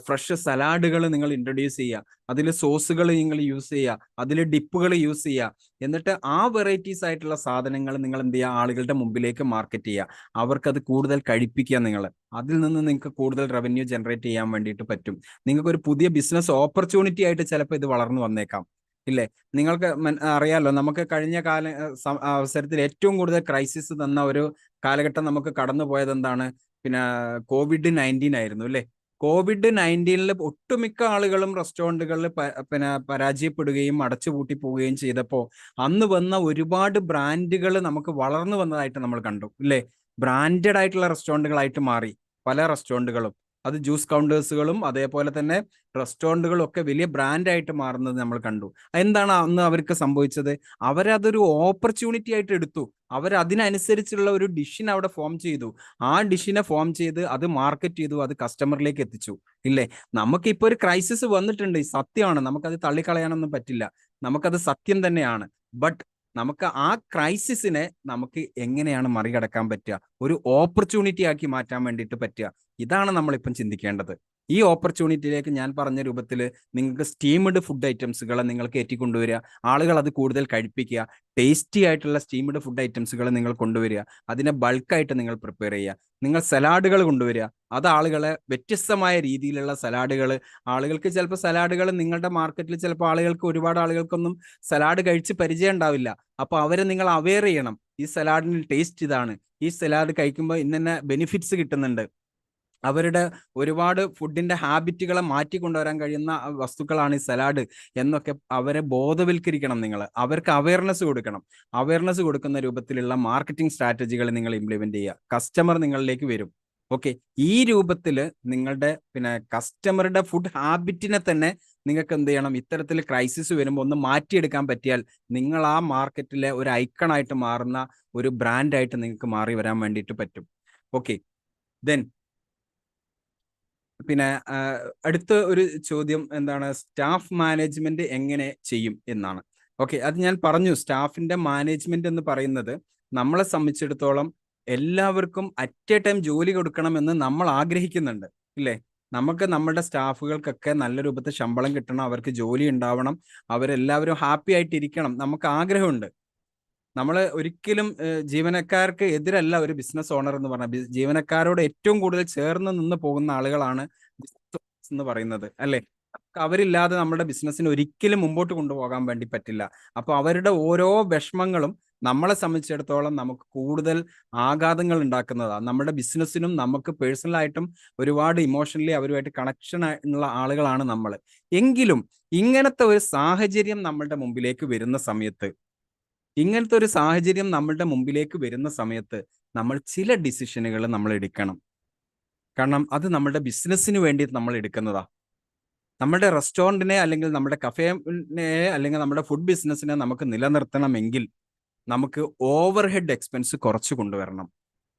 ഫ്രഷ് സലാഡുകൾ നിങ്ങൾ ഇൻട്രൊഡ്യൂസ് ചെയ്യുക. അതിൽ സോസുകൾ നിങ്ങൾ യൂസ് ചെയ്യുക, അതിൽ ഡിപ്പുകൾ യൂസ് ചെയ്യുക. എന്നിട്ട് ആ വെറൈറ്റീസ് ആയിട്ടുള്ള സാധനങ്ങൾ നിങ്ങൾ എന്ത് ചെയ്യുക? ആളുകളുടെ മുമ്പിലേക്ക് മാർക്കറ്റ് ചെയ്യുക. അവർക്കത് കൂടുതൽ കഴിപ്പിക്കുക. നിങ്ങൾ അതിൽ നിന്ന് നിങ്ങൾക്ക് കൂടുതൽ റവന്യൂ ജനറേറ്റ് ചെയ്യാൻ വേണ്ടിയിട്ട് പറ്റും. നിങ്ങൾക്ക് ഒരു പുതിയ ബിസിനസ് ഓപ്പർച്യൂണിറ്റി ആയിട്ട് ചിലപ്പോൾ ഇത് വളർന്നു വന്നേക്കാം, ഇല്ലേ? നിങ്ങൾക്ക് അറിയാലോ, നമുക്ക് കഴിഞ്ഞ അവസരത്തിൽ ഏറ്റവും കൂടുതൽ ക്രൈസിസ് തന്ന ഒരു കാലഘട്ടം നമുക്ക് കടന്നു പോയത് എന്താണ്? പിന്നെ COVID-19 ആയിരുന്നു, അല്ലേ? COVID-19 ഒട്ടുമിക്ക ആളുകളും റെസ്റ്റോറൻറ്റുകളിൽ പിന്നെ പരാജയപ്പെടുകയും അടച്ചുപൂട്ടി പോവുകയും ചെയ്തപ്പോൾ അന്ന് വന്ന ഒരുപാട് ബ്രാൻഡുകൾ നമുക്ക് വളർന്നു വന്നതായിട്ട് നമ്മൾ കണ്ടു, ഇല്ലേ? ബ്രാൻഡഡ് ആയിട്ടുള്ള റെസ്റ്റോറൻറ്റുകളായിട്ട് മാറി പല റെസ്റ്റോറൻറ്റുകളും. അത് ജ്യൂസ് കൗണ്ടേഴ്സുകളും അതേപോലെ തന്നെ റെസ്റ്റോറൻറ്റുകളും ഒക്കെ വലിയ ബ്രാൻഡായിട്ട് മാറുന്നത് നമ്മൾ കണ്ടു. എന്താണ് അന്ന് അവർക്ക് സംഭവിച്ചത്? അവരതൊരു ഓപ്പർച്യൂണിറ്റി ആയിട്ട് എടുത്തു. അവരതിനനുസരിച്ചുള്ള ഒരു ഡിഷിനെ അവിടെ ഫോം ചെയ്തു. ആ ഡിഷിനെ ഫോം ചെയ്ത് അത് മാർക്കറ്റ് ചെയ്തു, അത് കസ്റ്റമറിലേക്ക് എത്തിച്ചു, ഇല്ലേ? നമുക്കിപ്പോൾ ഒരു ക്രൈസിസ് വന്നിട്ടുണ്ട്, സത്യമാണ്. നമുക്കത് തള്ളിക്കളയാനൊന്നും പറ്റില്ല. നമുക്കത് സത്യം തന്നെയാണ്. ബട്ട് നമുക്ക് ആ ക്രൈസിസിനെ നമുക്ക് എങ്ങനെയാണ് മറികടക്കാൻ പറ്റുക? ഒരു ഓപ്പർച്യൂണിറ്റി ആക്കി മാറ്റാൻ വേണ്ടിയിട്ട് പറ്റുക. ഇതാണ് നമ്മളിപ്പം ചിന്തിക്കേണ്ടത്. ഈ ഓപ്പർച്യൂണിറ്റിയിലേക്ക് ഞാൻ പറഞ്ഞ രൂപത്തിൽ നിങ്ങൾക്ക് സ്റ്റീംഡ് ഫുഡ് ഐറ്റംസുകൾ നിങ്ങൾ കയറ്റിക്കൊണ്ടുവരിക. ആളുകൾ അത് കൂടുതൽ കഴിപ്പിക്കുക. ടേസ്റ്റി ആയിട്ടുള്ള സ്റ്റീംഡ് ഫുഡ് ഐറ്റംസുകൾ നിങ്ങൾ കൊണ്ടുവരിക. അതിനെ ബൾക്കായിട്ട് നിങ്ങൾ പ്രിപ്പയർ ചെയ്യുക. നിങ്ങൾ സലാഡുകൾ കൊണ്ടുവരിക. അത് ആളുകളെ വ്യത്യസ്തമായ രീതിയിലുള്ള സലാഡുകൾ, ആളുകൾക്ക് ചിലപ്പോൾ സലാഡുകൾ നിങ്ങളുടെ മാർക്കറ്റിൽ ചിലപ്പോൾ ഒരുപാട് ആളുകൾക്കൊന്നും സലാഡ് കഴിച്ച് പരിചയം ഉണ്ടാവില്ല. അപ്പോൾ അവരെ നിങ്ങൾ അവെയർ ചെയ്യണം. ഈ സലാഡിന് ടേസ്റ്റ് ഇതാണ്, ഈ സലാഡ് കഴിക്കുമ്പോൾ ഇന്ന ബെനിഫിറ്റ്സ് കിട്ടുന്നുണ്ട്. അവരുടെ ഒരുപാട് ഫുഡിന്റെ ഹാബിറ്റുകളെ മാറ്റിക്കൊണ്ടുവരാൻ കഴിയുന്ന വസ്തുക്കളാണ് ഈ സലാഡ് എന്നൊക്കെ അവരെ ബോധവൽക്കരിക്കണം. നിങ്ങൾ അവർക്ക് അവയർനെസ് കൊടുക്കണം. അവയർനെസ് കൊടുക്കുന്ന രൂപത്തിലുള്ള മാർക്കറ്റിംഗ് സ്ട്രാറ്റജികൾ നിങ്ങൾ ഇംപ്ലിമെന്റ് ചെയ്യുക. കസ്റ്റമർ നിങ്ങളിലേക്ക് വരും. ഓക്കെ. ഈ രൂപത്തിൽ നിങ്ങളുടെ പിന്നെ കസ്റ്റമറുടെ ഫുഡ് ഹാബിറ്റിനെ തന്നെ നിങ്ങൾക്ക് എന്ത് ചെയ്യണം? ഇത്തരത്തിൽ ക്രൈസിസ് വരുമ്പോൾ ഒന്ന് മാറ്റിയെടുക്കാൻ പറ്റിയാൽ നിങ്ങൾ ആ മാർക്കറ്റിലെ ഒരു ഐക്കണായിട്ട് മാറുന്ന ഒരു ബ്രാൻഡായിട്ട് നിങ്ങൾക്ക് മാറി വരാൻ വേണ്ടിയിട്ട് പറ്റും. ഓക്കെ. ദെൻ പിന്നെ അടുത്ത ഒരു ചോദ്യം എന്താണ്? സ്റ്റാഫ് മാനേജ്മെന്റ് എങ്ങനെ ചെയ്യും എന്നാണ്. ഓക്കെ. അത് ഞാൻ പറഞ്ഞു. സ്റ്റാഫിന്റെ മാനേജ്മെന്റ് എന്ന് പറയുന്നത് നമ്മളെ സംബന്ധിച്ചിടത്തോളം എല്ലാവർക്കും അറ്റ് എ ടൈം ജോലി കൊടുക്കണമെന്ന് നമ്മൾ ആഗ്രഹിക്കുന്നുണ്ട്, ഇല്ലേ? നമുക്ക് നമ്മുടെ സ്റ്റാഫുകൾക്കൊക്കെ നല്ല രൂപത്തിൽ ശമ്പളം കിട്ടണം, അവർക്ക് ജോലി ഉണ്ടാവണം, അവരെല്ലാവരും ഹാപ്പി ആയിട്ടിരിക്കണം, നമുക്ക് ആഗ്രഹമുണ്ട്. നമ്മൾ ഒരിക്കലും ജീവനക്കാർക്ക് എതിരല്ല ഒരു ബിസിനസ് ഓണർ എന്ന് പറഞ്ഞാൽ. ജീവനക്കാരോട് ഏറ്റവും കൂടുതൽ ചേർന്ന് നിന്ന് പോകുന്ന ആളുകളാണ് ബിസിനസ് എന്ന് പറയുന്നത്, അല്ലെ? അവരില്ലാതെ നമ്മുടെ ബിസിനസ്സിന് ഒരിക്കലും മുമ്പോട്ട് കൊണ്ടുപോകാൻ വേണ്ടി പറ്റില്ല. അപ്പൊ അവരുടെ ഓരോ വിഷമങ്ങളും നമ്മളെ സംബന്ധിച്ചിടത്തോളം നമുക്ക് കൂടുതൽ ആഘാതങ്ങൾ ഉണ്ടാക്കുന്നതാണ്. നമ്മുടെ ബിസിനസ്സിനും നമുക്ക് പേഴ്സണലായിട്ടും ഒരുപാട് ഇമോഷണലി അവരുമായിട്ട് കണക്ഷൻ ഉള്ള ആളുകളാണ് നമ്മൾ. എങ്കിലും ഇങ്ങനത്തെ ഒരു സാഹചര്യം നമ്മളുടെ മുമ്പിലേക്ക് വരുന്ന സമയത്ത് നമ്മൾ ചില ഡിസിഷനുകൾ നമ്മൾ എടുക്കണം. കാരണം അത് നമ്മുടെ ബിസിനസ്സിന് വേണ്ടി നമ്മൾ എടുക്കുന്നതാ. നമ്മുടെ റെസ്റ്റോറൻറ്റിനെ അല്ലെങ്കിൽ നമ്മുടെ കഫേനെ അല്ലെങ്കിൽ നമ്മുടെ ഫുഡ് ബിസിനസ്സിനെ നമുക്ക് നിലനിർത്തണമെങ്കിൽ നമുക്ക് ഓവർ ഹെഡ് എക്സ്പെൻസ് കുറച്ച് കൊണ്ടുവരണം.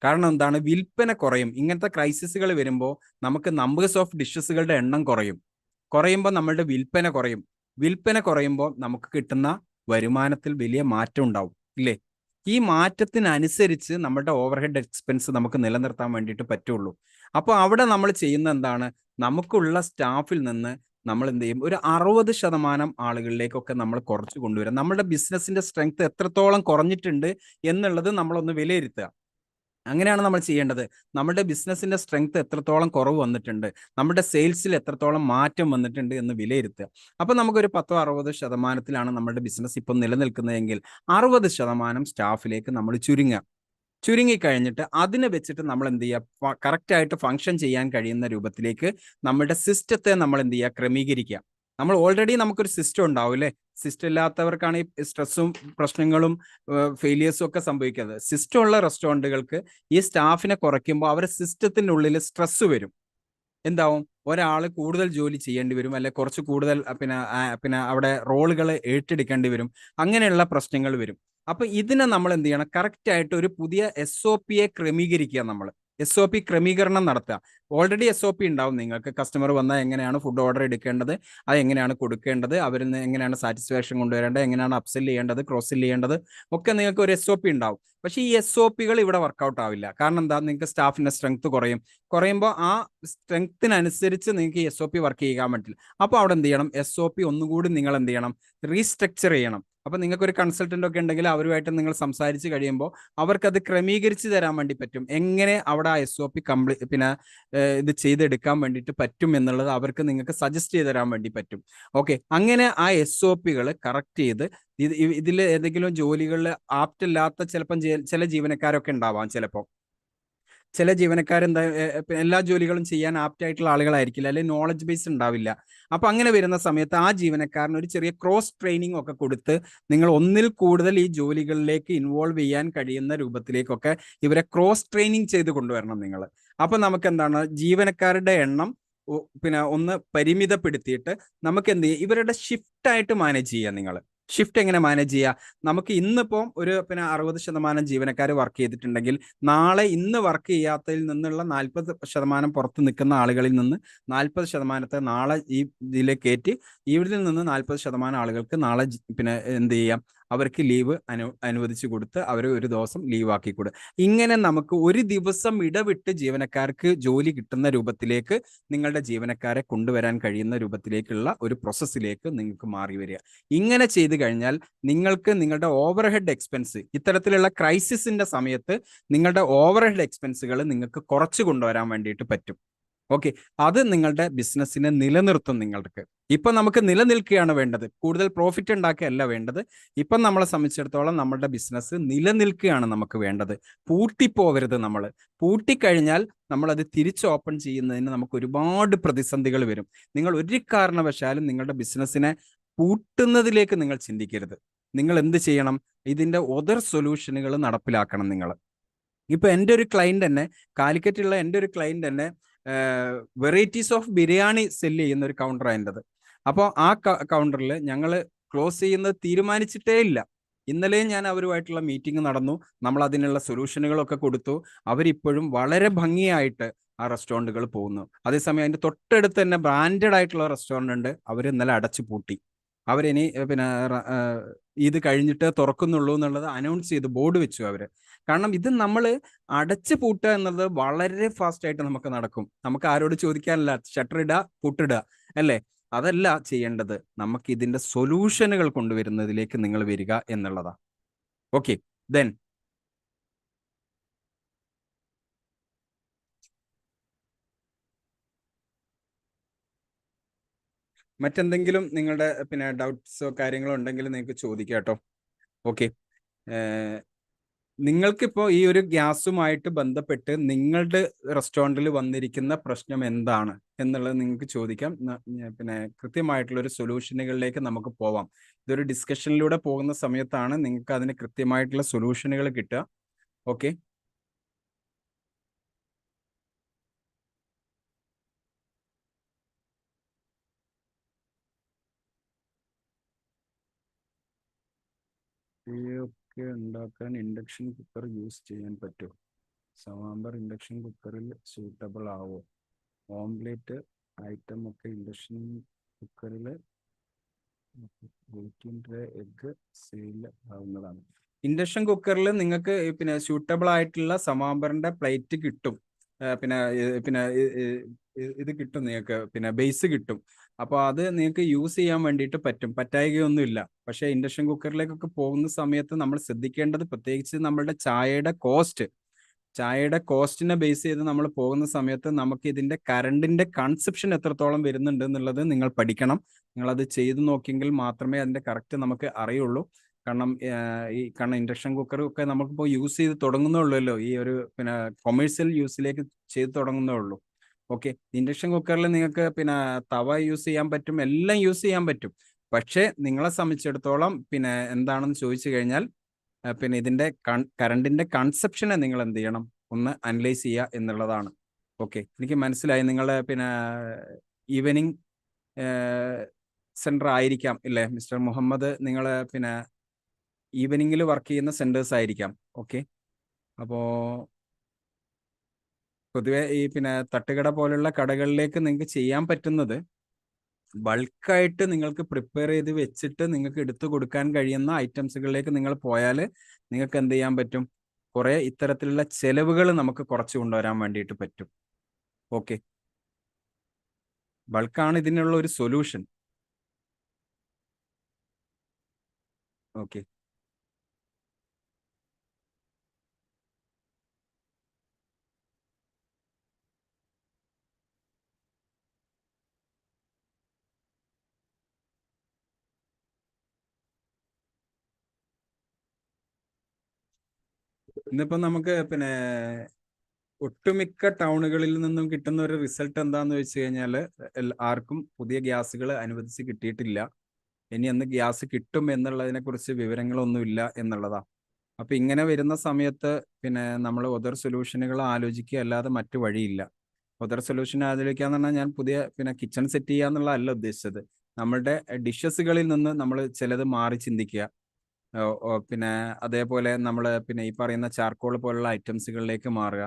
കാരണം എന്താണ്, വിൽപ്പന കുറയും. ഇങ്ങനത്തെ ക്രൈസിസുകൾ വരുമ്പോൾ നമുക്ക് നമ്പേഴ്സ് ഓഫ് ഡിഷസുകളുടെ എണ്ണം കുറയുമ്പോൾ നമ്മളുടെ വിൽപ്പന കുറയുമ്പോൾ നമുക്ക് കിട്ടുന്ന വരുമാനത്തിൽ വലിയ മാറ്റം ഉണ്ടാവും, ഇല്ലേ? ഈ മാറ്റത്തിനനുസരിച്ച് നമ്മുടെ ഓവർ ഹെഡ് എക്സ്പെൻസ് നമുക്ക് നിലനിർത്താൻ വേണ്ടിയിട്ട് പറ്റുള്ളൂ. അപ്പോൾ അവിടെ നമ്മൾ ചെയ്യുന്ന എന്താണ്, നമുക്കുള്ള സ്റ്റാഫിൽ നിന്ന് നമ്മൾ എന്ത് ചെയ്യും, ഒരു 60% ആളുകളിലേക്കൊക്കെ നമ്മൾ കുറച്ച് കൊണ്ടുവരാം. നമ്മുടെ ബിസിനസിന്റെ സ്ട്രെങ്ത് എത്രത്തോളം കുറഞ്ഞിട്ടുണ്ട് എന്നുള്ളത് നമ്മളൊന്ന് വിലയിരുത്തുക. അങ്ങനെയാണ് നമ്മൾ ചെയ്യേണ്ടത്. നമ്മുടെ ബിസിനസിന്റെ സ്ട്രെങ്ത് എത്രത്തോളം കുറവ് വന്നിട്ടുണ്ട്, നമ്മുടെ സെയിൽസിൽ എത്രത്തോളം മാറ്റം വന്നിട്ടുണ്ട് എന്ന് വിലയിരുത്തുക. അപ്പൊ നമുക്കൊരു 10-60% നമ്മുടെ ബിസിനസ് ഇപ്പം നിലനിൽക്കുന്നതെങ്കിൽ 60% സ്റ്റാഫിലേക്ക് നമ്മൾ ചുരുങ്ങിക്കഴിഞ്ഞിട്ട് അതിനെ വെച്ചിട്ട് നമ്മൾ എന്ത് ചെയ്യുക, കറക്റ്റായിട്ട് ഫങ്ഷൻ ചെയ്യാൻ കഴിയുന്ന രൂപത്തിലേക്ക് നമ്മുടെ സിസ്റ്റത്തെ നമ്മൾ എന്ത് ചെയ്യുക, ക്രമീകരിക്കുക. നമ്മൾ ഓൾറെഡി നമുക്കൊരു സിസ്റ്റം ഉണ്ടാവും, അല്ലേ? സിസ്റ്റം ഇല്ലാത്തവർക്കാണ് ഈ സ്ട്രെസ്സും പ്രശ്നങ്ങളും ഫെയിലിയേഴ്സും ഒക്കെ സംഭവിക്കുന്നത്. സിസ്റ്റം ഉള്ള റെസ്റ്റോറൻറ്റുകൾക്ക് ഈ സ്റ്റാഫിനെ കുറയ്ക്കുമ്പോൾ അവരുടെ സിസ്റ്റത്തിൻ്റെ ഉള്ളിൽ സ്ട്രെസ് വരും. എന്താവും, ഒരാൾ കൂടുതൽ ജോലി ചെയ്യേണ്ടി വരും, അല്ലെ കുറച്ച് കൂടുതൽ പിന്നെ അവിടെ റോളുകൾ ഏറ്റെടുക്കേണ്ടി വരും. അങ്ങനെയുള്ള പ്രശ്നങ്ങൾ വരും. അപ്പൊ ഇതിനെ നമ്മൾ എന്ത് ചെയ്യണം, കറക്റ്റ് ആയിട്ട് ഒരു പുതിയ SOP ക്രമീകരിക്കുക. നമ്മൾ SOP ക്രമീകരണം നടത്തുക. ഓൾറെഡി SOP ഉണ്ടാവും നിങ്ങൾക്ക്. കസ്റ്റമർ വന്നാൽ എങ്ങനെയാണ് ഫുഡ് ഓർഡർ എടുക്കേണ്ടത്, അത് എങ്ങനെയാണ് കൊടുക്കേണ്ടത്, അവരിൽ നിന്ന് എങ്ങനെയാണ് സാറ്റിസ്ഫാക്ഷൻ കൊണ്ടുവരേണ്ടത്, എങ്ങനെയാണ് അപ്സെൽ ചെയ്യേണ്ടത്, ക്രോസിൽ ചെയ്യേണ്ടത് ഒക്കെ നിങ്ങൾക്ക് ഒരു SOP ഉണ്ടാവും. പക്ഷേ ഈ SOPകൾ ഇവിടെ വർക്കൗട്ട് ആവില്ല. കാരണം എന്താ, നിങ്ങൾക്ക് സ്റ്റാഫിന്റെ സ്ട്രെങ്ത് കുറയുമ്പോൾ ആ സ്ട്രെങ്ത്തിനനുസരിച്ച് നിങ്ങൾക്ക് ഈ SOP വർക്ക് ചെയ്യാൻ പറ്റില്ല. അപ്പോൾ അവിടെ എന്ത് ചെയ്യണം, SOP ഒന്നുകൂടി നിങ്ങൾ എന്ത് ചെയ്യണം, റീസ്ട്രക്ചർ ചെയ്യണം. അപ്പൊ നിങ്ങൾക്ക് ഒരു കൺസൾട്ടന്റ് ഒക്കെ ഉണ്ടെങ്കിൽ അവരുമായിട്ട് നിങ്ങൾ സംസാരിച്ച് കഴിയുമ്പോൾ അവർക്കത് ക്രമീകരിച്ച് തരാൻ വേണ്ടി പറ്റും. എങ്ങനെ അവിടെ ആ SOP ഇത് ചെയ്തെടുക്കാൻ വേണ്ടിയിട്ട് പറ്റും എന്നുള്ളത് അവർക്ക് നിങ്ങൾക്ക് സജസ്റ്റ് ചെയ്ത് തരാൻ വേണ്ടി പറ്റും. ഓക്കെ, അങ്ങനെ ആ SOPകൾ കറക്റ്റ് ചെയ്ത് ഇതിൽ ഏതെങ്കിലും ജോലികളിൽ ആപ്റ്റല്ലാത്ത ചിലപ്പം ചില ജീവനക്കാരൊക്കെ ഉണ്ടാവാം. ചില ജീവനക്കാർ എല്ലാ ജോലികളും ചെയ്യാൻ ആപ്റ്റ് ആയിട്ടുള്ള ആളുകളായിരിക്കില്ല, അല്ലെങ്കിൽ നോളജ് ബേസ് ഉണ്ടാവില്ല. അപ്പൊ അങ്ങനെ വരുന്ന സമയത്ത് ആ ജീവനക്കാരന് ഒരു ചെറിയ ക്രോസ് ട്രെയിനിങ് ഒക്കെ കൊടുത്ത് നിങ്ങൾ ഒന്നിൽ കൂടുതൽ ഈ ജോലികളിലേക്ക് ഇൻവോൾവ് ചെയ്യാൻ കഴിയുന്ന രൂപത്തിലേക്കൊക്കെ ഇവരെ ക്രോസ് ട്രെയിനിങ് ചെയ്ത് കൊണ്ടുവരണം നിങ്ങൾ. അപ്പൊ നമുക്ക് എന്താണ്, ജീവനക്കാരുടെ എണ്ണം ഒന്ന് പരിമിതപ്പെടുത്തിയിട്ട് നമുക്ക് എന്ത് ചെയ്യാം, ഇവരുടെ ഷിഫ്റ്റ് ആയിട്ട് മാനേജ് ചെയ്യാം. നിങ്ങൾ ഷിഫ്റ്റ് എങ്ങനെ മാനേജ് ചെയ്യുക, നമുക്ക് ഇന്നിപ്പം ഒരു 60% ജീവനക്കാർ വർക്ക് ചെയ്തിട്ടുണ്ടെങ്കിൽ നാളെ ഇന്ന് വർക്ക് ചെയ്യാത്തതിൽ നിന്നുള്ള 40% പുറത്ത് നിൽക്കുന്ന ആളുകളിൽ നിന്ന് 40% നാളെ ഈ ഇതിലേക്ക് കയറ്റി ഇവിടെ നിന്ന് 40% ആളുകൾക്ക് നാളെ എന്ത് ചെയ്യാം, അവർക്ക് ലീവ് അനുവദിച്ചു കൊടുത്ത് അവരെ ഒരു ദിവസം ലീവ് ആക്കിക്കൂടുക. ഇങ്ങനെ നമുക്ക് ഒരു ദിവസം ഇടവിട്ട് ജീവനക്കാർക്ക് ജോലി കിട്ടുന്ന രൂപത്തിലേക്ക് നിങ്ങളുടെ ജീവനക്കാരെ കൊണ്ടുവരാൻ കഴിയുന്ന രൂപത്തിലേക്കുള്ള ഒരു പ്രോസസ്സിലേക്ക് നിങ്ങൾക്ക് മാറി വരിക. ഇങ്ങനെ ചെയ്തു കഴിഞ്ഞാൽ നിങ്ങൾക്ക് നിങ്ങളുടെ ഓവർഹെഡ് എക്സ്പെൻസ്, ഇത്തരത്തിലുള്ള ക്രൈസിസിന്റെ സമയത്ത് നിങ്ങളുടെ ഓവർഹെഡ് എക്സ്പെൻസുകൾ നിങ്ങൾക്ക് കുറച്ച് കൊണ്ടുവരാൻ വേണ്ടിയിട്ട് പറ്റും. ഓക്കെ, അത് നിങ്ങളുടെ ബിസിനസ്സിനെ നിലനിർത്തും. നിങ്ങൾക്ക് ഇപ്പം നമുക്ക് നിലനിൽക്കുകയാണ് വേണ്ടത്, കൂടുതൽ പ്രോഫിറ്റ് ഉണ്ടാക്കുകയല്ല വേണ്ടത്. ഇപ്പം നമ്മളെ സംബന്ധിച്ചിടത്തോളം നമ്മുടെ ബിസിനസ് നിലനിൽക്കുകയാണ് നമുക്ക് വേണ്ടത്. പൂട്ടിപ്പോവരുത്. നമ്മൾ പൂട്ടിക്കഴിഞ്ഞാൽ നമ്മളത് തിരിച്ച് ഓപ്പൺ ചെയ്യുന്നതിന് നമുക്ക് ഒരുപാട് പ്രതിസന്ധികൾ വരും. നിങ്ങൾ ഒരു കാരണവശാലും നിങ്ങളുടെ ബിസിനസ്സിനെ പൂട്ടുന്നതിലേക്ക് നിങ്ങൾ ചിന്തിക്കരുത്. നിങ്ങൾ എന്ത് ചെയ്യണം, ഇതിന്റെ ഒതർ സൊല്യൂഷനുകൾ നടപ്പിലാക്കണം. നിങ്ങൾ ഇപ്പൊ എൻ്റെ ഒരു ക്ലയന്റ് തന്നെ, കാലിക്കറ്റുള്ള എൻ്റെ ഒരു ക്ലയന്റ് തന്നെ വെറൈറ്റീസ് ഓഫ് ബിരിയാണി സെല്ല് ചെയ്യുന്ന ഒരു കൗണ്ടറാണ് എൻ്റെത്. അപ്പോൾ ആ കൗണ്ടറിൽ ഞങ്ങൾ ക്ലോസ് ചെയ്യുന്നത് തീരുമാനിച്ചിട്ടേ ഇല്ല. ഇന്നലെയും ഞാൻ അവരുമായിട്ടുള്ള മീറ്റിംഗ് നടന്നു. നമ്മൾ അതിനുള്ള സൊല്യൂഷനുകളൊക്കെ കൊടുത്തു. അവരിപ്പോഴും വളരെ ഭംഗിയായിട്ട് ആ റെസ്റ്റോറൻറ്റുകൾ പോകുന്നു. അതേസമയം അതിൻ്റെ തൊട്ടടുത്ത് തന്നെ ബ്രാൻഡഡ് ആയിട്ടുള്ള റെസ്റ്റോറൻ്റ് ഉണ്ട്, അവർ ഇന്നലെ അടച്ചു പൂട്ടി. അവരിനി ഇത് കഴിഞ്ഞിട്ട് തുറക്കുന്നുള്ളൂ എന്നുള്ളത് അനൗൺസ് ചെയ്ത് ബോർഡ് വെച്ചു അവർ. കാരണം ഇത് നമ്മൾ അടച്ചു പൂട്ടുക എന്നുള്ളത് വളരെ ഫാസ്റ്റ് ആയിട്ട് നമുക്ക് നടക്കും. നമുക്ക് ആരോട് ചോദിക്കാനല്ല, ഷട്ടർ ഇടുക, പൂട്ടിടുക, അല്ലേ? അതല്ല ചെയ്യേണ്ടത്. നമുക്ക് ഇതിന്റെ സൊല്യൂഷനുകൾ കൊണ്ടുവരുന്നതിലേക്ക് നിങ്ങൾ വരിക എന്നുള്ളതാ. ഓക്കെ, ദെൻ മറ്റെന്തെങ്കിലും നിങ്ങളുടെ ഡൗട്ട്സോ കാര്യങ്ങളോ ഉണ്ടെങ്കിൽ നിങ്ങൾക്ക് ചോദിക്കാം കേട്ടോ. ഓക്കെ, നിങ്ങൾക്കിപ്പോൾ ഈ ഒരു ഗ്യാസുമായിട്ട് ബന്ധപ്പെട്ട് നിങ്ങളുടെ റെസ്റ്റോറൻറ്റിൽ വന്നിരിക്കുന്ന പ്രശ്നം എന്താണ് എന്നുള്ളത് നിങ്ങൾക്ക് ചോദിക്കാം. പിന്നെ കൃത്യമായിട്ടുള്ള ഒരു സൊല്യൂഷനുകളിലേക്ക് നമുക്ക് പോവാം. ഇതൊരു ഡിസ്കഷനിലൂടെ പോകുന്ന സമയത്താണ് നിങ്ങൾക്ക് അതിന് കൃത്യമായിട്ടുള്ള സൊല്യൂഷനുകൾ കിട്ടുക. ഓക്കെ. ഒക്കെ ഉണ്ടാക്കാൻ ഇൻഡക്ഷൻ കുക്കർ യൂസ് ചെയ്യാൻ പറ്റുമോ? സാമ്പാർ ഇൻഡക്ഷൻ കുക്കറിൽ സൂട്ടബിൾ ആവോ? ഓംലേറ്റ് ഐറ്റം ഒക്കെ ഇൻഡക്ഷൻ കുക്കറിൽ എഗ് സെയിൽ ആവുന്നതാണ്. ഇൻഡക്ഷൻ കുക്കറിൽ നിങ്ങൾക്ക് പിന്നെ സ്യൂട്ടബിൾ ആയിട്ടുള്ള സമാമ്പറിന്റെ പ്ലേറ്റ് കിട്ടും. പിന്നെ പിന്നെ ഇത് കിട്ടും നിങ്ങൾക്ക്, പിന്നെ ബേസ് കിട്ടും. അപ്പോൾ അത് നിങ്ങൾക്ക് യൂസ് ചെയ്യാൻ വേണ്ടിയിട്ട് പറ്റും, പറ്റായികയൊന്നുമില്ല. പക്ഷേ ഇൻഡക്ഷൻ കുക്കറിലേക്കൊക്കെ പോകുന്ന സമയത്ത് നമ്മൾ ശ്രദ്ധിക്കേണ്ടത്, പ്രത്യേകിച്ച് നമ്മളുടെ ചായയുടെ കോസ്റ്റിനെ ബേസ് ചെയ്ത് നമ്മൾ പോകുന്ന സമയത്ത് നമുക്ക് ഇതിന്റെ കറണ്ടിന്റെ കൺസപ്ഷൻ എത്രത്തോളം വരുന്നുണ്ട് എന്നുള്ളത് നിങ്ങൾ പഠിക്കണം. നിങ്ങളത് ചെയ്തു നോക്കിയെങ്കിൽ മാത്രമേ അതിന്റെ കറക്റ്റ് നമുക്ക് അറിയുള്ളൂ. കാരണം ഇൻഡക്ഷൻ കുക്കർ ഒക്കെ നമുക്കിപ്പോൾ യൂസ് ചെയ്ത് തുടങ്ങുന്നുള്ളൂ, ഈ ഒരു പിന്നെ കൊമേഴ്സ്യൽ യൂസിലേക്ക് ചെയ്ത് തുടങ്ങുന്നേ ഉള്ളൂ. ഓക്കെ. ഇൻഡക്ഷൻ കുക്കറിൽ നിങ്ങൾക്ക് പിന്നെ തവ യൂസ് ചെയ്യാൻ പറ്റും, എല്ലാം യൂസ് ചെയ്യാൻ പറ്റും. പക്ഷേ നിങ്ങളെ സംബന്ധിച്ചിടത്തോളം പിന്നെ എന്താണെന്ന് ചോദിച്ചു കഴിഞ്ഞാൽ പിന്നെ ഇതിന്റെ കറണ്ടിന്റെ കൺസെപ്ഷനെ നിങ്ങൾ എന്ത് ചെയ്യണം, ഒന്ന് അനലൈസ് ചെയ്യുക എന്നുള്ളതാണ്. ഓക്കെ. എനിക്ക് മനസ്സിലായി. നിങ്ങളുടെ പിന്നെ ഈവനിങ് സെന്റർ ആയിരിക്കാം ഇല്ലേ മിസ്റ്റർ മുഹമ്മദ്? നിങ്ങൾ പിന്നെ ഈവനിങ്ങിൽ വർക്ക് ചെയ്യുന്ന സെന്റേഴ്സ് ആയിരിക്കാം. ഓക്കെ. അപ്പോൾ പൊതുവെ ഈ പിന്നെ തട്ടുകട പോലുള്ള കടകളിലേക്ക് നിങ്ങൾക്ക് ചെയ്യാൻ പറ്റുന്നത്, ബൾക്കായിട്ട് നിങ്ങൾക്ക് പ്രിപ്പയർ ചെയ്ത് വെച്ചിട്ട് നിങ്ങൾക്ക് എടുത്തു കൊടുക്കാൻ കഴിയുന്ന ഐറ്റംസുകളിലേക്ക് നിങ്ങൾ പോയാൽ നിങ്ങൾക്ക് എന്ത് ചെയ്യാൻ പറ്റും, കുറെ ഇത്തരത്തിലുള്ള ചെലവുകൾ നമുക്ക് കുറച്ച് കൊണ്ടുവരാൻ വേണ്ടിയിട്ട് പറ്റും. ഓക്കെ. ബൾക്കാണ് ഇതിനുള്ള ഒരു സൊല്യൂഷൻ. ഓക്കെ. ഇന്നിപ്പോ നമുക്ക് പിന്നെ ഒട്ടുമിക്ക ടൗണുകളിൽ നിന്നും കിട്ടുന്ന ഒരു റിസൾട്ട് എന്താന്ന് വെച്ച് കഴിഞ്ഞാൽ, ആർക്കും പുതിയ ഗ്യാസുകൾ അനുവദിച്ച് കിട്ടിയിട്ടില്ല. ഇനി എന്ന് ഗ്യാസ് കിട്ടും എന്നുള്ളതിനെ കുറിച്ച് വിവരങ്ങളൊന്നുമില്ല എന്നുള്ളതാ. അപ്പൊ ഇങ്ങനെ വരുന്ന സമയത്ത് പിന്നെ നമ്മൾ ഒതർ സൊല്യൂഷനുകൾ ആലോചിക്കുക അല്ലാതെ മറ്റു വഴിയില്ല. ഒതർ സൊല്യൂഷൻ ആലോചിക്കുക എന്ന് പറഞ്ഞാൽ ഞാൻ പുതിയ പിന്നെ കിച്ചൺ സെറ്റ് ചെയ്യുക എന്നുള്ളതല്ല ഉദ്ദേശിച്ചത്. നമ്മളുടെ ഡിഷസുകളിൽ നിന്ന് നമ്മൾ ചിലത് മാറി ചിന്തിക്കുക. പിന്നെ അതേപോലെ നമ്മൾ പിന്നെ ഈ പറയുന്ന ചാർക്കോൾ പോലുള്ള ഐറ്റംസുകളിലേക്ക് മാറുക.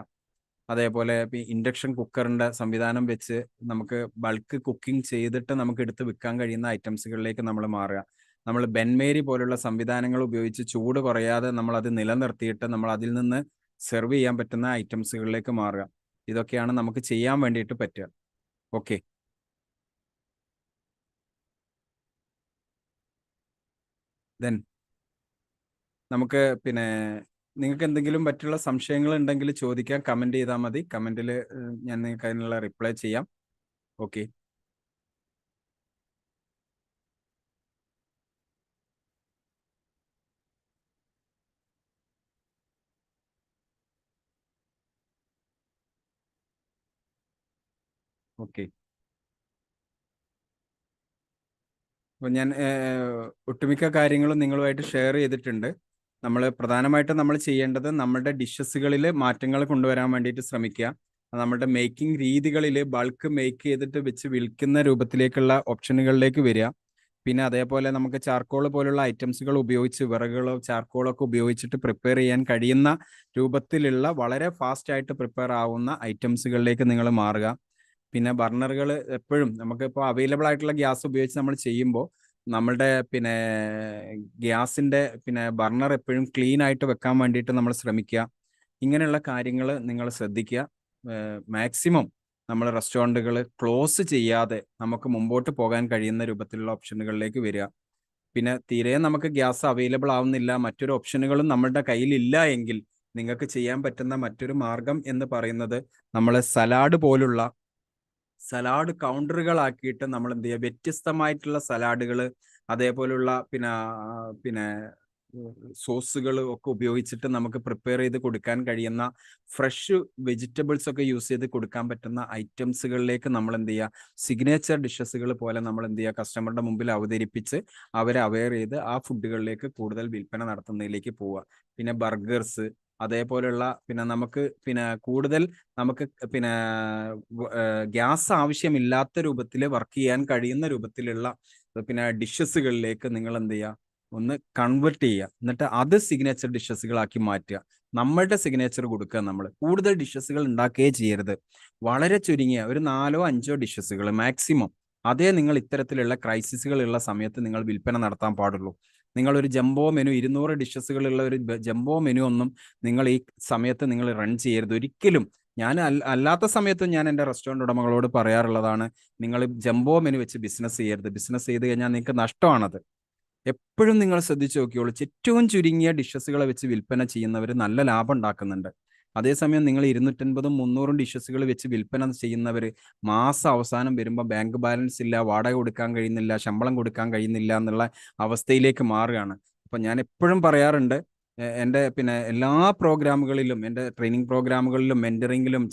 അതേപോലെ ഇൻഡക്ഷൻ കുക്കറിന്റെ സംവിധാനം വെച്ച് നമുക്ക് ബൾക്ക് കുക്കിംഗ് ചെയ്തിട്ട് നമുക്ക് എടുത്ത് വിൽക്കാൻ കഴിയുന്ന ഐറ്റംസുകളിലേക്ക് നമ്മൾ മാറുക. നമ്മൾ ബെൻമേരി പോലുള്ള സംവിധാനങ്ങൾ ഉപയോഗിച്ച് ചൂട് കുറയാതെ നമ്മൾ അത് നിലനിർത്തിയിട്ട് നമ്മൾ അതിൽ നിന്ന് സെർവ് ചെയ്യാൻ പറ്റുന്ന ഐറ്റംസുകളിലേക്ക് മാറുക. ഇതൊക്കെയാണ് നമുക്ക് ചെയ്യാൻ വേണ്ടിയിട്ട് പറ്റുക. ഓക്കെ. ദെൻ നമുക്ക് പിന്നെ നിങ്ങൾക്ക് എന്തെങ്കിലും മറ്റുള്ള സംശയങ്ങൾ ഉണ്ടെങ്കിൽ ചോദിക്കാം, കമന്റ് ചെയ്താൽ മതി. കമന്റിൽ ഞാൻ നിങ്ങൾക്ക് അതിനുള്ള റിപ്ലൈ ചെയ്യാം. ഓക്കെ. ഓക്കെ. അപ്പോൾ ഞാൻ ഒട്ടുമിക്ക കാര്യങ്ങളും നിങ്ങളുമായിട്ട് ഷെയർ ചെയ്തിട്ടുണ്ട്. പ്രധാനമായിട്ടും നമ്മൾ ചെയ്യേണ്ടത് നമ്മുടെ ഡിഷസുകളിൽ മാറ്റങ്ങൾ കൊണ്ടുവരാൻ വേണ്ടിയിട്ട് ശ്രമിക്കുക. നമ്മുടെ മേക്കിംഗ് രീതികളിൽ ബൾക്ക് മേക്ക് ചെയ്തിട്ട് വെച്ച് വിൽക്കുന്ന രൂപത്തിലേക്കുള്ള ഓപ്ഷനുകളിലേക്ക് വരിക. പിന്നെ അതേപോലെ നമുക്ക് ചാർക്കോൾ പോലുള്ള ഐറ്റംസുകൾ ഉപയോഗിച്ച്, വിറകുകളോ ചാർക്കോളോ ഒക്കെ ഉപയോഗിച്ചിട്ട് പ്രിപ്പയർ ചെയ്യാൻ കഴിയുന്ന രൂപത്തിലുള്ള വളരെ ഫാസ്റ്റ് ആയിട്ട് പ്രിപ്പയർ ആവുന്ന ഐറ്റംസുകളിലേക്ക് നിങ്ങൾ മാറുക. പിന്നെ ബർണറുകൾ എപ്പോഴും നമുക്കിപ്പോൾ അവൈലബിൾ ആയിട്ടുള്ള ഗ്യാസ് ഉപയോഗിച്ച് നമ്മൾ ചെയ്യുമ്പോൾ നമ്മളുടെ പിന്നെ ഗ്യാസിന്റെ പിന്നെ ബർണർ എപ്പോഴും ക്ലീൻ ആയിട്ട് വെക്കാൻ വേണ്ടിയിട്ട് നമ്മൾ ശ്രമിക്കുക. ഇങ്ങനെയുള്ള കാര്യങ്ങൾ നിങ്ങൾ ശ്രദ്ധിക്കുക. മാക്സിമം നമ്മൾ റെസ്റ്റോറൻറ്റുകൾ ക്ലോസ് ചെയ്യാതെ നമുക്ക് മുമ്പോട്ട് പോകാൻ കഴിയുന്ന രൂപത്തിലുള്ള ഓപ്ഷനുകളിലേക്ക് വരിക. പിന്നെ തീരെ നമുക്ക് ഗ്യാസ് അവൈലബിൾ ആവുന്നില്ല, മറ്റൊരു ഓപ്ഷനുകളും നമ്മളുടെ കയ്യിലില്ല എങ്കിൽ നിങ്ങൾക്ക് ചെയ്യാൻ പറ്റുന്ന മറ്റൊരു മാർഗം എന്ന് പറയുന്നത്, നമ്മൾ സലാഡ് കൗണ്ടറുകളാക്കിയിട്ട് നമ്മൾ എന്ത് ചെയ്യുക, വ്യത്യസ്തമായിട്ടുള്ള സലാഡുകൾ, അതേപോലുള്ള പിന്നെ സോസുകൾ ഒക്കെ ഉപയോഗിച്ചിട്ട് നമുക്ക് പ്രിപ്പയർ ചെയ്ത് കൊടുക്കാൻ കഴിയുന്ന ഫ്രഷ് വെജിറ്റബിൾസ് ഒക്കെ യൂസ് ചെയ്ത് കൊടുക്കാൻ പറ്റുന്ന ഐറ്റംസുകളിലേക്ക് നമ്മൾ എന്ത് ചെയ്യുക, സിഗ്നേച്ചർ ഡിഷസുകൾ പോലെ നമ്മൾ എന്ത് ചെയ്യുക, കസ്റ്റമറുടെ മുമ്പിൽ അവതരിപ്പിച്ച് അവരെ അവെയർ ചെയ്ത് ആ ഫുഡുകളിലേക്ക് കൂടുതൽ വിൽപ്പന നടത്തുന്നതിലേക്ക് പോവുക. പിന്നെ ബർഗേഴ്സ് അതേപോലെയുള്ള പിന്നെ നമുക്ക് പിന്നെ കൂടുതൽ നമുക്ക് പിന്നെ ഗ്യാസ് ആവശ്യമില്ലാത്ത രൂപത്തിൽ വർക്ക് ചെയ്യാൻ കഴിയുന്ന രൂപത്തിലുള്ള പിന്നെ ഡിഷസുകളിലേക്ക് നിങ്ങൾ എന്ത് ചെയ്യുക, ഒന്ന് കൺവെർട്ട് ചെയ്യുക. എന്നിട്ട് അത് സിഗ്നേച്ചർ ഡിഷസുകളാക്കി മാറ്റുക. നമ്മളുടെ സിഗ്നേച്ചർ കൊടുക്കുക. നമ്മൾ കൂടുതൽ ഡിഷസുകൾ ഉണ്ടാക്കുകയേ ചെയ്യരുത്. വളരെ ചുരുങ്ങിയ ഒരു 4-5 ഡിഷസുകൾ മാക്സിമം, അതേ നിങ്ങൾ ഇത്തരത്തിലുള്ള ക്രൈസിസുകളുള്ള സമയത്ത് നിങ്ങൾ വിൽപ്പന നടത്താൻ പാടുള്ളൂ. നിങ്ങളൊരു ജംബോ മെനു 200 ഡിഷസുകളുള്ള ഒരു ജംബോ മെനു ഒന്നും നിങ്ങൾ ഈ സമയത്ത് നിങ്ങൾ റൺ ചെയ്യരുത് ഒരിക്കലും. ഞാൻ അല്ലാത്ത സമയത്തും ഞാൻ എൻ്റെ റെസ്റ്റോറൻറ്റ് ഉടമകളോട് പറയാറുള്ളതാണ്, നിങ്ങൾ ജംബോ മെനു വെച്ച് ബിസിനസ് ചെയ്യരുത്. ബിസിനസ് ചെയ്ത് കഴിഞ്ഞാൽ നിങ്ങൾക്ക് നഷ്ടമാണത്. എപ്പോഴും നിങ്ങൾ ശ്രദ്ധിച്ചു നോക്കിയോളൂ, ഏറ്റവും ചുരുങ്ങിയ ഡിഷസുകളെ വെച്ച് വിൽപ്പന ചെയ്യുന്നവർ നല്ല ലാഭം ഉണ്ടാക്കുന്നുണ്ട്. അതേസമയം നിങ്ങൾ 250-300 ഡിഷസുകൾ വെച്ച് വിൽപ്പന ചെയ്യുന്നവർ മാസം അവസാനം വരുമ്പോൾ ബാങ്ക് ബാലൻസ് ഇല്ല, വാടക കൊടുക്കാൻ കഴിയുന്നില്ല, ശമ്പളം കൊടുക്കാൻ കഴിയുന്നില്ല എന്നുള്ള അവസ്ഥയിലേക്ക് മാറുകയാണ്. അപ്പം ഞാൻ എപ്പോഴും പറയാറുണ്ട്, എൻ്റെ പിന്നെ എല്ലാ പ്രോഗ്രാമുകളിലും, എൻ്റെ ട്രെയിനിങ് പ്രോഗ്രാമുകളിലും, മെൻറ്ററിങ്ങിലും,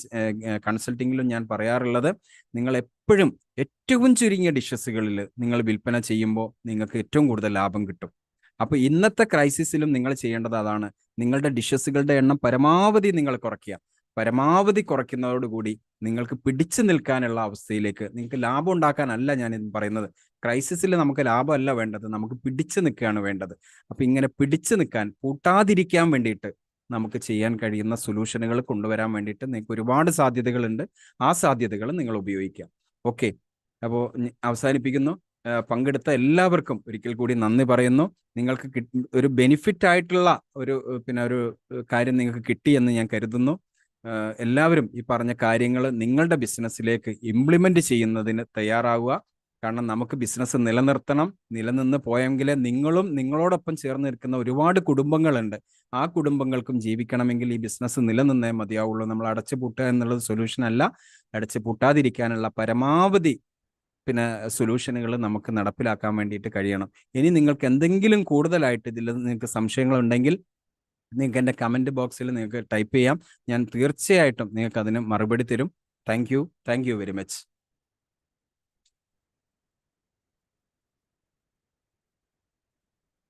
കൺസൾട്ടിങ്ങിലും ഞാൻ പറയാറുള്ളത്, നിങ്ങൾ എപ്പോഴും ഏറ്റവും ചുരുങ്ങിയ ഡിഷസുകളിൽ നിങ്ങൾ വിൽപ്പന ചെയ്യുമ്പോൾ നിങ്ങൾക്ക് ഏറ്റവും കൂടുതൽ ലാഭം കിട്ടും. അപ്പോൾ ഇന്നത്തെ ക്രൈസിസിലും നിങ്ങൾ ചെയ്യേണ്ടത് അതാണ്. നിങ്ങളുടെ ഡിഷസുകളുടെ എണ്ണം പരമാവധി നിങ്ങൾ കുറയ്ക്കുക. പരമാവധി കുറയ്ക്കുന്നതോടുകൂടി നിങ്ങൾക്ക് പിടിച്ചു നിൽക്കാനുള്ള അവസ്ഥയിലേക്ക്, നിങ്ങൾക്ക് ലാഭം ഉണ്ടാക്കാനല്ല ഞാൻ പറയുന്നത്. ക്രൈസിസിൽ നമുക്ക് ലാഭമല്ല വേണ്ടത്, നമുക്ക് പിടിച്ചു നിൽക്കുകയാണ് വേണ്ടത്. അപ്പം ഇങ്ങനെ പിടിച്ചു നിൽക്കാൻ, പൂട്ടാതിരിക്കാൻ വേണ്ടിയിട്ട് നമുക്ക് ചെയ്യാൻ കഴിയുന്ന സൊല്യൂഷനുകൾ കൊണ്ടുവരാൻ വേണ്ടിയിട്ട് നിങ്ങൾക്ക് ഒരുപാട് സാധ്യതകളുണ്ട്. ആ സാധ്യതകൾ നിങ്ങൾ ഉപയോഗിക്കുക. ഓക്കെ, അപ്പോൾ അവസാനിപ്പിക്കുന്നു. പങ്കെടുത്ത എല്ലാവർക്കും ഒരിക്കൽ കൂടി നന്ദി പറയുന്നു. നിങ്ങൾക്ക് ഒരു ബെനിഫിറ്റ് ആയിട്ടുള്ള ഒരു പിന്നെ ഒരു കാര്യം നിങ്ങൾക്ക് കിട്ടിയെന്ന് ഞാൻ കരുതുന്നു. എല്ലാവരും ഈ പറഞ്ഞ കാര്യങ്ങൾ നിങ്ങളുടെ ബിസിനസ്സിലേക്ക് ഇംപ്ലിമെന്റ് ചെയ്യുന്നതിന് തയ്യാറാവുക. കാരണം നമുക്ക് ബിസിനസ് നിലനിർത്തണം. നിലനിന്ന് പോയെങ്കിലേ നിങ്ങളും നിങ്ങളോടൊപ്പം ചേർന്ന് നിൽക്കുന്ന ഒരുപാട് കുടുംബങ്ങളുണ്ട്. ആ കുടുംബങ്ങൾക്കും ജീവിക്കണമെങ്കിൽ ഈ ബിസിനസ് നിലനിന്നേ മതിയാവുള്ളൂ. നമ്മൾ അടച്ചുപൂട്ടുക എന്നുള്ളത് സൊല്യൂഷൻ അല്ല. അടച്ചു പൂട്ടാതിരിക്കാനുള്ള പരമാവധി പിന്നെ സൊല്യൂഷനുകൾ നമുക്ക് നടപ്പിലാക്കാൻ വേണ്ടിയിട്ട് കഴിയണം. ഇനി നിങ്ങൾക്ക് എന്തെങ്കിലും കൂടുതലായിട്ട് ഇതിൽ നിങ്ങൾക്ക് സംശയങ്ങളുണ്ടെങ്കിൽ നിങ്ങൾക്ക് എൻ്റെ കമൻറ്റ് ബോക്സിൽ നിങ്ങൾക്ക് ടൈപ്പ് ചെയ്യാം. ഞാൻ തീർച്ചയായിട്ടും നിങ്ങൾക്ക് അതിന് മറുപടി തരും. Thank you very much.